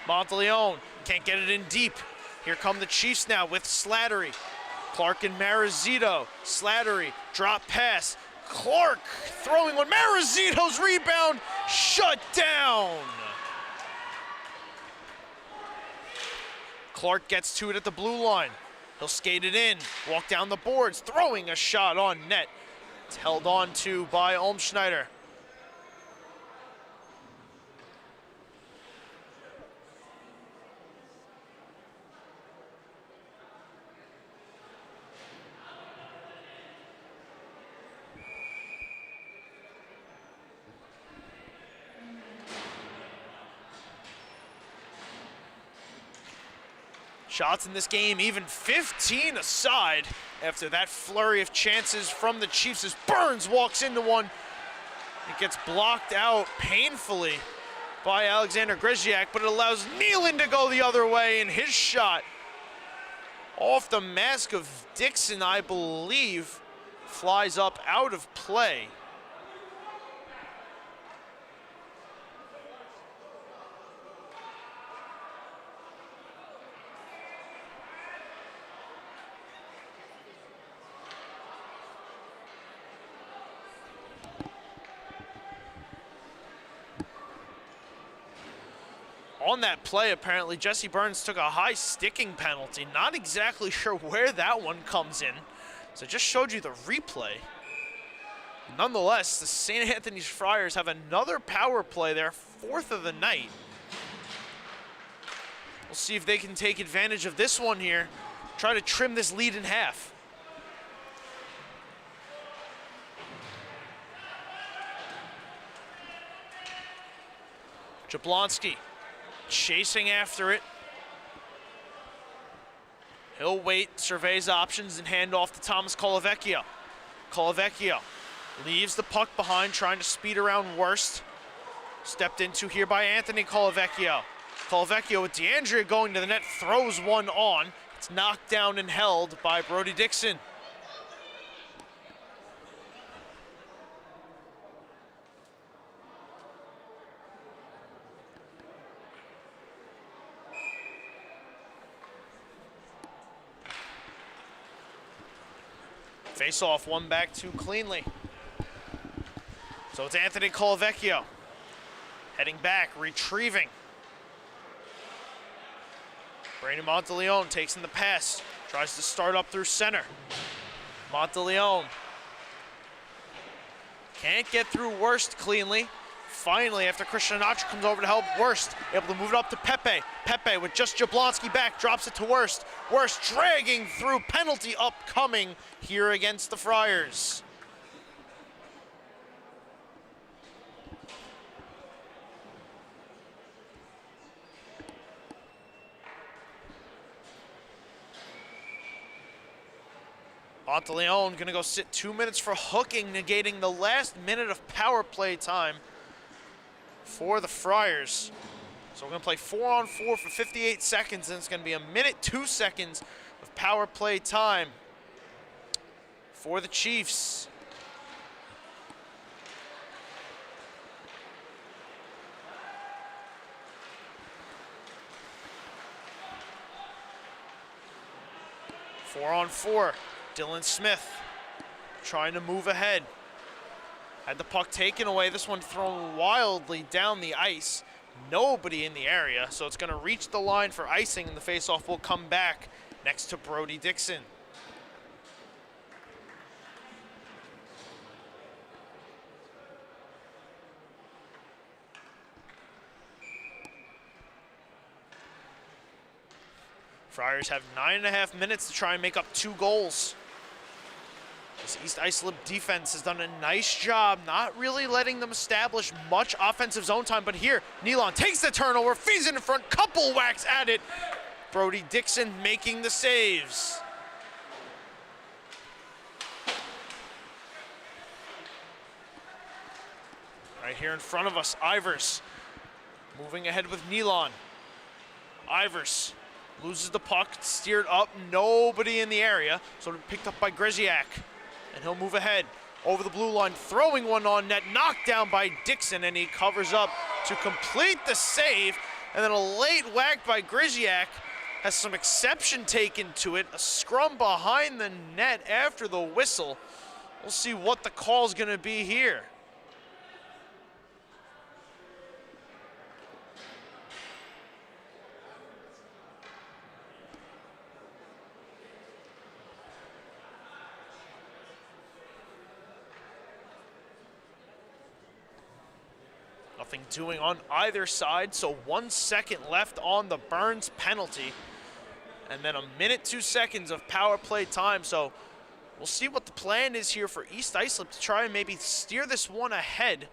Monteleone can't get it in deep. Here come the Chiefs now with Slattery. Clark and Marizito. Slattery, drop pass. Clark throwing one. Marizito's rebound shut down. Clark gets to it at the blue line. He'll skate it in, walk down the boards, throwing a shot on net. It's held on to by Olmschneider. Shots in this game, even 15 aside after that flurry of chances from the Chiefs as Burns walks into one. It gets blocked out painfully by Alexander Grzeziak, but it allows Nealon to go the other way, and his shot off the mask of Dixon, I believe, flies up out of play. On that play, apparently, Jesse Burns took a high sticking penalty. Not exactly sure where that one comes in. So I just showed you the replay. Nonetheless, the St. Anthony's Friars have another power play there, 4th of the night. We'll see if they can take advantage of this one here. Try to trim this lead in half. Jablonski chasing after it. He'll wait, surveys options, and hand off to Thomas Colavecchio. Colavecchio leaves the puck behind, trying to speed around Worst. Stepped into here by Anthony Colavecchio. Colavecchio with DeAndrea going to the net, throws one on. It's knocked down and held by Brody Dixon. Face off, one back, two cleanly. So it's Anthony Colavecchio heading back, retrieving. Brandon Monteleone takes in the pass, tries to start up through center. Monteleone can't get through Worst cleanly. Finally, after Christian Anacha comes over to help Worst, able to move it up to Pepe. Pepe with just Jablonski back, drops it to Worst. Worst dragging through, penalty upcoming here against the Friars. Monteleone gonna go sit 2 minutes for hooking, negating the last minute of power play time for the Friars. So we're gonna play 4-on-4 for 58 seconds, and it's gonna be 1:02 of power play time for the Chiefs. Four-on-4, Dylan Smith trying to move ahead. Had the puck taken away, this one thrown wildly down the ice. Nobody in the area, so it's gonna reach the line for icing, and the faceoff will come back next to Brody Dixon. Friars have 9.5 minutes to try and make up 2 goals. This East Islip defense has done a nice job not really letting them establish much offensive zone time, but here, Nealon takes the turnover, feeds it in front, couple whacks at it. Brody Dixon making the saves. Right here in front of us, Ivers moving ahead with Nealon. Ivers loses the puck, steered up, nobody in the area, so picked up by Grzyjak. And he'll move ahead over the blue line, throwing one on net, knocked down by Dixon, and he covers up to complete the save. And then a late whack by Grzyjak has some exception taken to it, a scrum behind the net after the whistle. We'll see what the call's gonna be here. Nothing doing on either side, so 1 second left on the Burns penalty. And then 1:02 of power play time, so we'll see what the plan is here for East Islip to try and maybe steer this one ahead,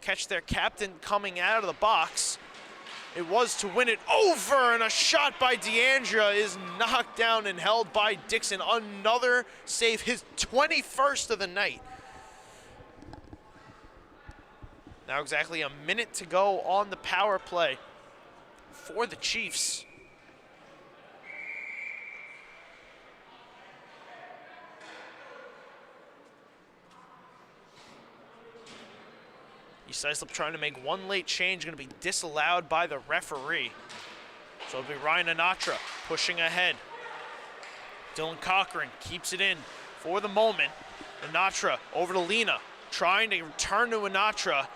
catch their captain coming out of the box. It was to win it over, and a shot by Deandra is knocked down and held by Dixon. Another save, his 21st of the night. Now exactly a minute to go on the power play for the Chiefs. East Islip trying to make one late change, going to be disallowed by the referee. So it'll be Ryan Anatra pushing ahead. Dylan Cochran keeps it in for the moment. Anatra over to Lena, trying to return to Anatra.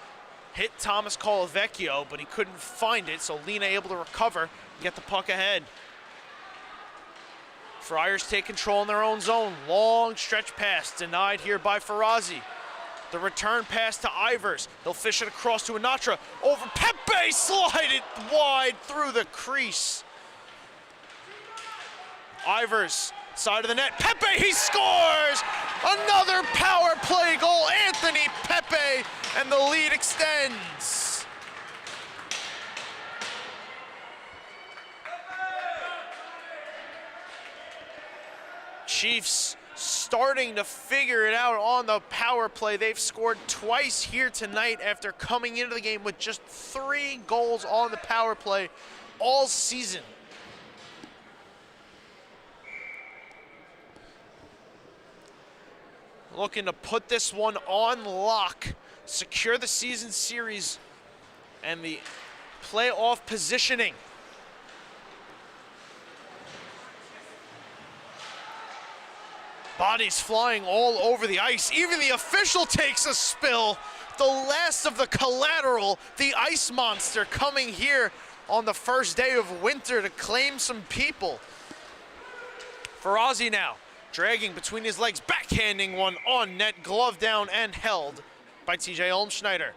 Hit Thomas Colavecchio, but he couldn't find it, so Lena able to recover and get the puck ahead. Friars take control in their own zone. Long stretch pass denied here by Farazi. The return pass to Ivers. He'll fish it across to Anatra. Over Pepe, slide it wide through the crease. Ivers, side of the net. Pepe, he scores! Another power play goal. Anthony Pepe, and the lead extends. Chiefs starting to figure it out on the power play. They've scored twice here tonight after coming into the game with just 3 goals on the power play all season. Looking to put this one on lock, secure the season series and the playoff positioning. Bodies flying all over the ice. Even the official takes a spill. The last of the collateral, the ice monster, coming here on the first day of winter to claim some people. Farazi now, dragging between his legs, backhanding one on net, glove down and held by TJ Olmschneider.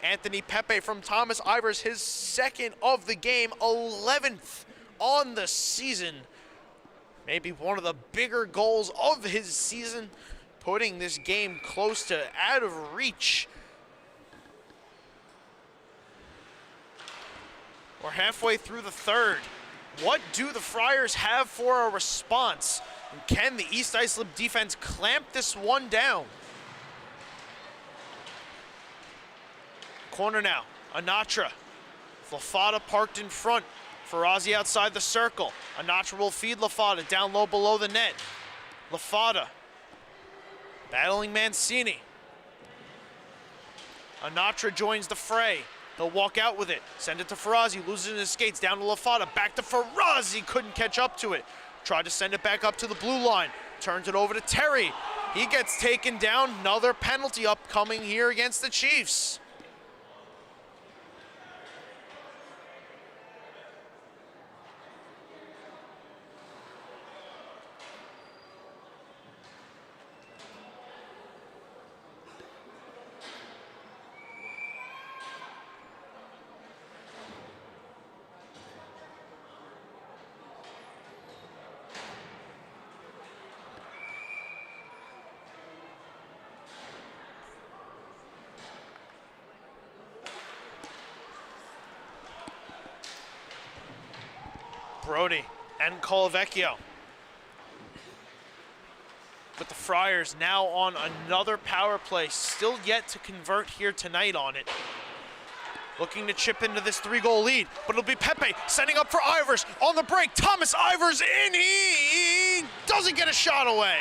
Anthony Pepe from Thomas Ivers, his 2nd of the game, 11th on the season. Maybe one of the bigger goals of his season, putting this game close to out of reach. We're halfway through the 3rd. What do the Friars have for a response? And can the East Islip defense clamp this one down? Corner now, Anatra. Lafada parked in front. Farazi outside the circle. Anatra will feed Lafada down low below the net. Lafada battling Mancini. Anatra joins the fray. He'll walk out with it. Send it to Farazi, loses his skates, down to Lafada, back to Farazi, couldn't catch up to it. Tried to send it back up to the blue line. Turns it over to Terry. He gets taken down. Another penalty upcoming here against the Chiefs. Brody and Colavecchio. But the Friars now on another power play, still yet to convert here tonight on it. Looking to chip into this 3-goal lead, but it'll be Pepe setting up for Ivers on the break. Thomas Ivers in, he doesn't get a shot away.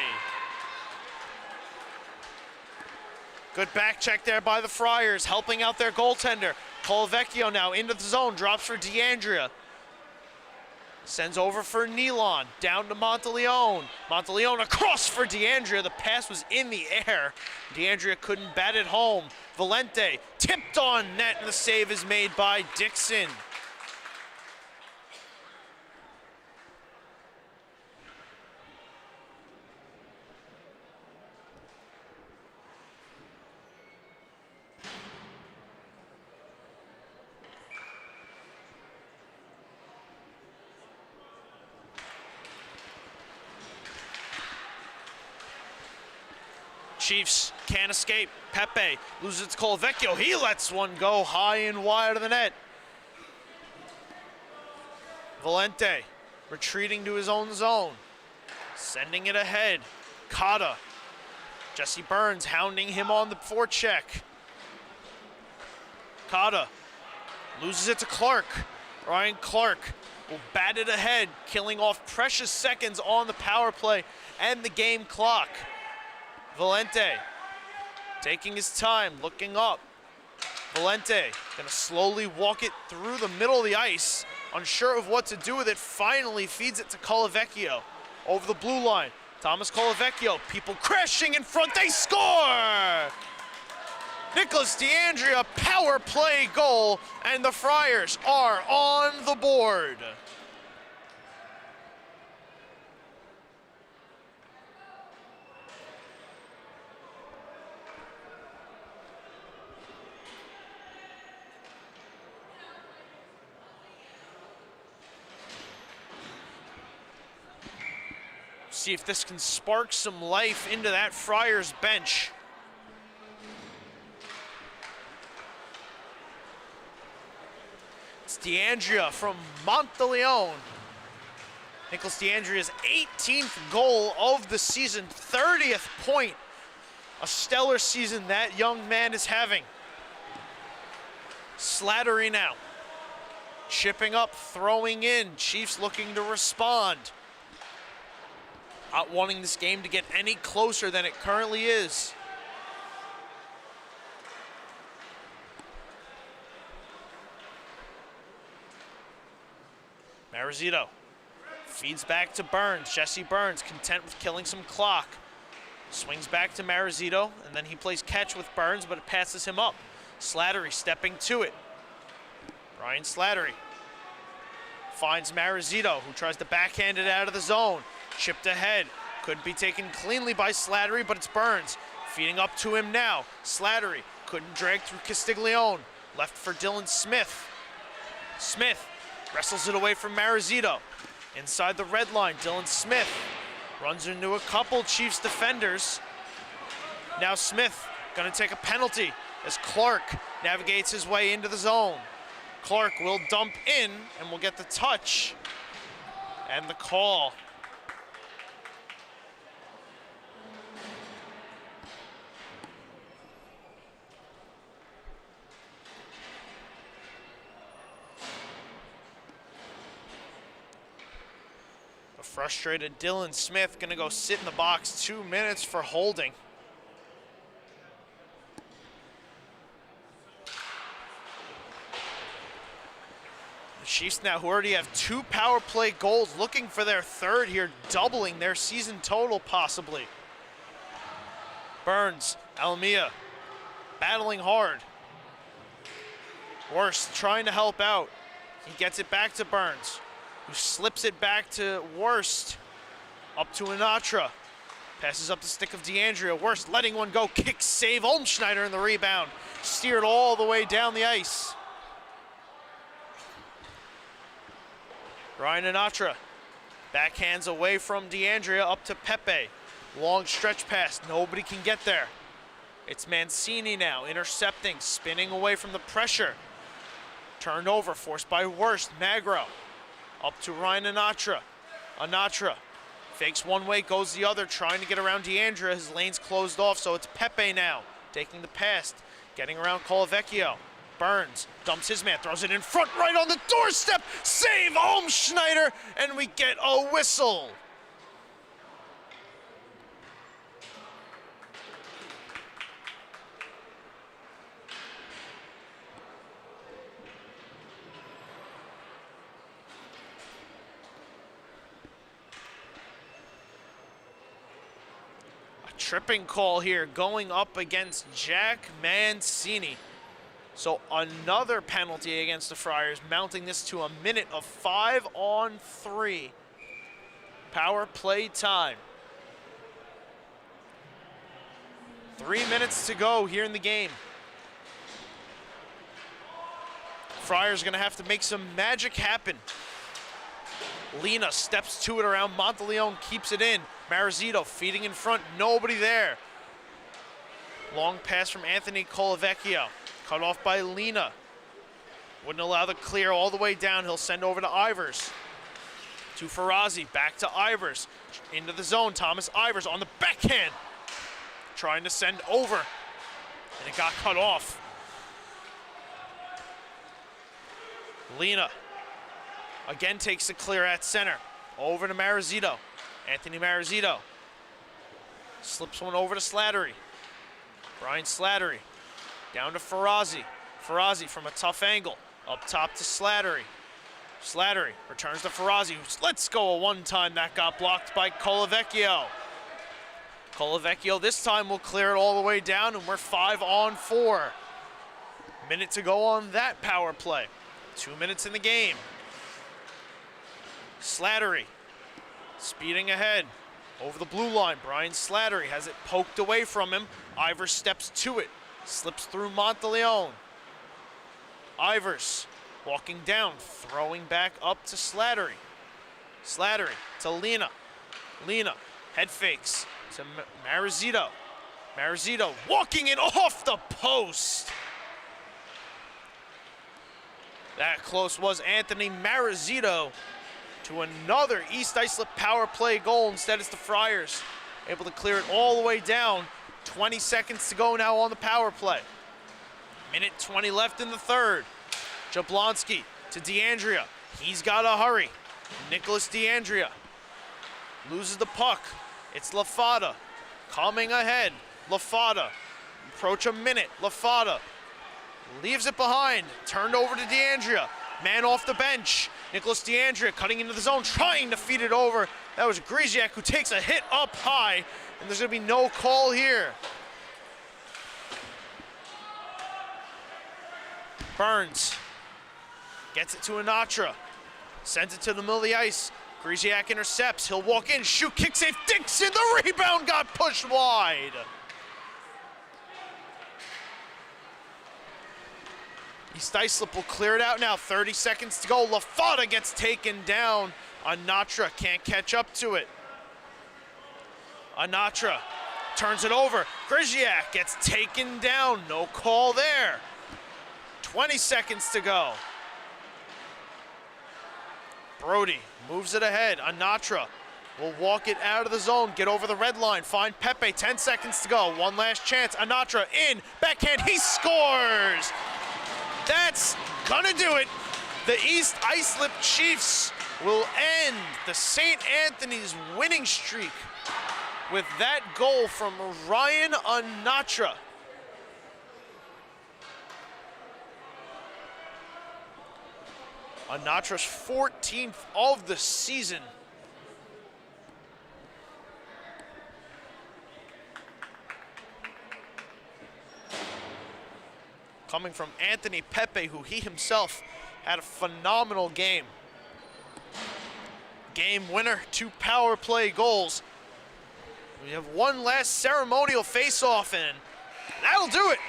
Good back check there by the Friars, helping out their goaltender. Colavecchio now into the zone, drops for DeAndrea. Sends over for Nealon, down to Monteleone. Monteleone across for DeAndrea. The pass was in the air. DeAndrea couldn't bat it home. Valente tipped on net, and the save is made by Dixon. Chiefs can't escape. Pepe loses it to Colavecchio. He lets one go high and wide of the net. Valente retreating to his own zone. Sending it ahead. Cotta. Jesse Burns hounding him on the forecheck. Cotta loses it to Clark. Ryan Clark will bat it ahead, killing off precious seconds on the power play and the game clock. Valente taking his time, looking up. Valente gonna slowly walk it through the middle of the ice, unsure of what to do with it, finally feeds it to Colavecchio. Over the blue line, Thomas Colavecchio, people crashing in front, they score! Nicholas DeAndrea, power play goal, and the Friars are on the board. See if this can spark some life into that Friars bench. It's DeAndrea from Monteleone. Nicholas DeAndrea's 18th goal of the season, 30th point. A stellar season that young man is having. Slattery now. Chipping up, throwing in. Chiefs looking to respond. Not wanting this game to get any closer than it currently is. Marizito feeds back to Burns. Jesse Burns, content with killing some clock. Swings back to Marizito, and then he plays catch with Burns, but it passes him up. Slattery stepping to it. Ryan Slattery finds Marizito, who tries to backhand it out of the zone. Chipped ahead, couldn't be taken cleanly by Slattery, but it's Burns. Feeding up to him now. Slattery couldn't drag through Castiglione. Left for Dylan Smith. Smith wrestles it away from Marizito. Inside the red line, Dylan Smith runs into a couple Chiefs defenders. Now Smith gonna take a penalty as Clark navigates his way into the zone. Clark will dump in and will get the touch and the call. Frustrated Dylan Smith gonna go sit in the box, 2 minutes for holding. The Chiefs now, who already have 2 power play goals, looking for their 3rd here, doubling their season total possibly. Burns, Alamia, battling hard. Worst trying to help out. He gets it back to Burns, who slips it back to Worst. Up to Anatra. Passes up the stick of DeAndrea. Worst letting one go. Kick save. Olmschneider in the rebound. Steered all the way down the ice. Ryan Anatra backhands away from DeAndrea up to Pepe. Long stretch pass. Nobody can get there. It's Mancini now intercepting, spinning away from the pressure. Turned over, forced by Worst. Magro up to Ryan Anatra. Anatra fakes one way, goes the other, trying to get around DeAndrea. His lane's closed off, so it's Pepe now taking the pass, getting around Colavecchio. Burns dumps his man, throws it in front, right on the doorstep. Save Olmschneider, and we get a whistle. Tripping call here going up against Jack Mancini. So another penalty against the Friars, mounting this to a minute of 5-on-3. Power play time. 3 minutes to go here in the game. Friars gonna have to make some magic happen. Lena steps to it around Monteleone, keeps it in. Marizito feeding in front, nobody there. Long pass from Anthony Colavecchio, cut off by Lena. Wouldn't allow the clear all the way down. He'll send over to Ivers. To Ferrazzi, back to Ivers. Into the zone, Thomas Ivers on the backhand. Trying to send over, and it got cut off. Lena again takes the clear at center. Over to Marizito. Anthony Marizito slips one over to Slattery. Brian Slattery down to Ferrazzi. Ferrazzi from a tough angle. Up top to Slattery. Slattery returns to Ferrazzi, who lets go a one-time. That got blocked by Colavecchio. Colavecchio this time will clear it all the way down, and we're 5-on-4. Minute to go on that power play. 2 minutes in the game. Slattery speeding ahead over the blue line. Brian Slattery has it poked away from him. Ivers steps to it, slips through Monteleone. Ivers walking down, throwing back up to Slattery. Slattery to Lena. Lena head fakes to Marizito. Marizito walking it off the post. That close was Anthony Marizito to another East Islip power play goal. Instead, it's the Friars able to clear it all the way down. 20 seconds to go now on the power play. Minute 20 left in the third. Jablonski to DeAndrea. He's got to hurry. Nicholas DeAndrea loses the puck. It's LaFada coming ahead. LaFada approach a minute. LaFada leaves it behind. Turned over to DeAndrea. Man off the bench. Nicholas DeAndrea cutting into the zone, trying to feed it over. That was Griziak, who takes a hit up high, and there's going to be no call here. Burns gets it to Anatra. Sends it to the middle of the ice. Griziak intercepts. He'll walk in, shoot, kick save. Dixon, the rebound got pushed wide. East Islip will clear it out now. 30 seconds to go. LaFada gets taken down. Anatra can't catch up to it. Anatra turns it over. Griziak gets taken down. No call there. 20 seconds to go. Brody moves it ahead. Anatra will walk it out of the zone, get over the red line, find Pepe. 10 seconds to go. One last chance. Anatra in. Backhand. He scores. That's gonna do it. The East Islip Chiefs will end the St. Anthony's winning streak with that goal from Ryan Anatra. Anatra's 14th of the season. Coming from Anthony Pepe, who he himself had a phenomenal game. Game winner, 2 power play goals. We have one last ceremonial face-off, and that'll do it.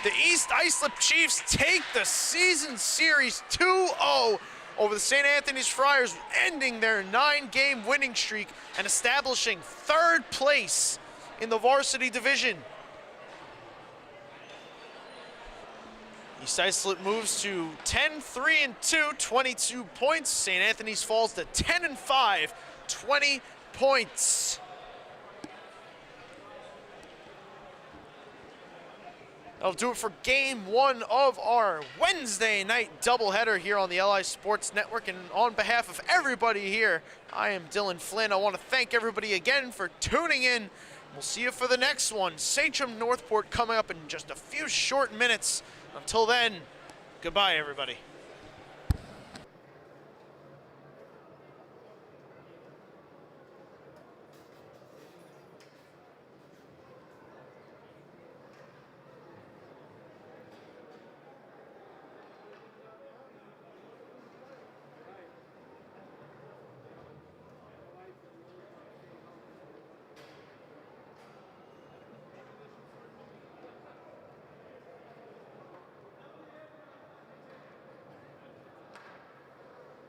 The East Islip Chiefs take the season series 2-0 over the St. Anthony's Friars, ending their 9-game winning streak and establishing 3rd place in the varsity division. East Islip moves to 10-3-2, 22 points. St. Anthony's falls to 10-5, 20 points. That'll do it for game 1 of our Wednesday night doubleheader here on the LI Sports Network. And on behalf of everybody here, I am Dylan Flynn. I want to thank everybody again for tuning in. We'll see you for the next one. Sachem Northport coming up in just a few short minutes. Until then, goodbye, everybody.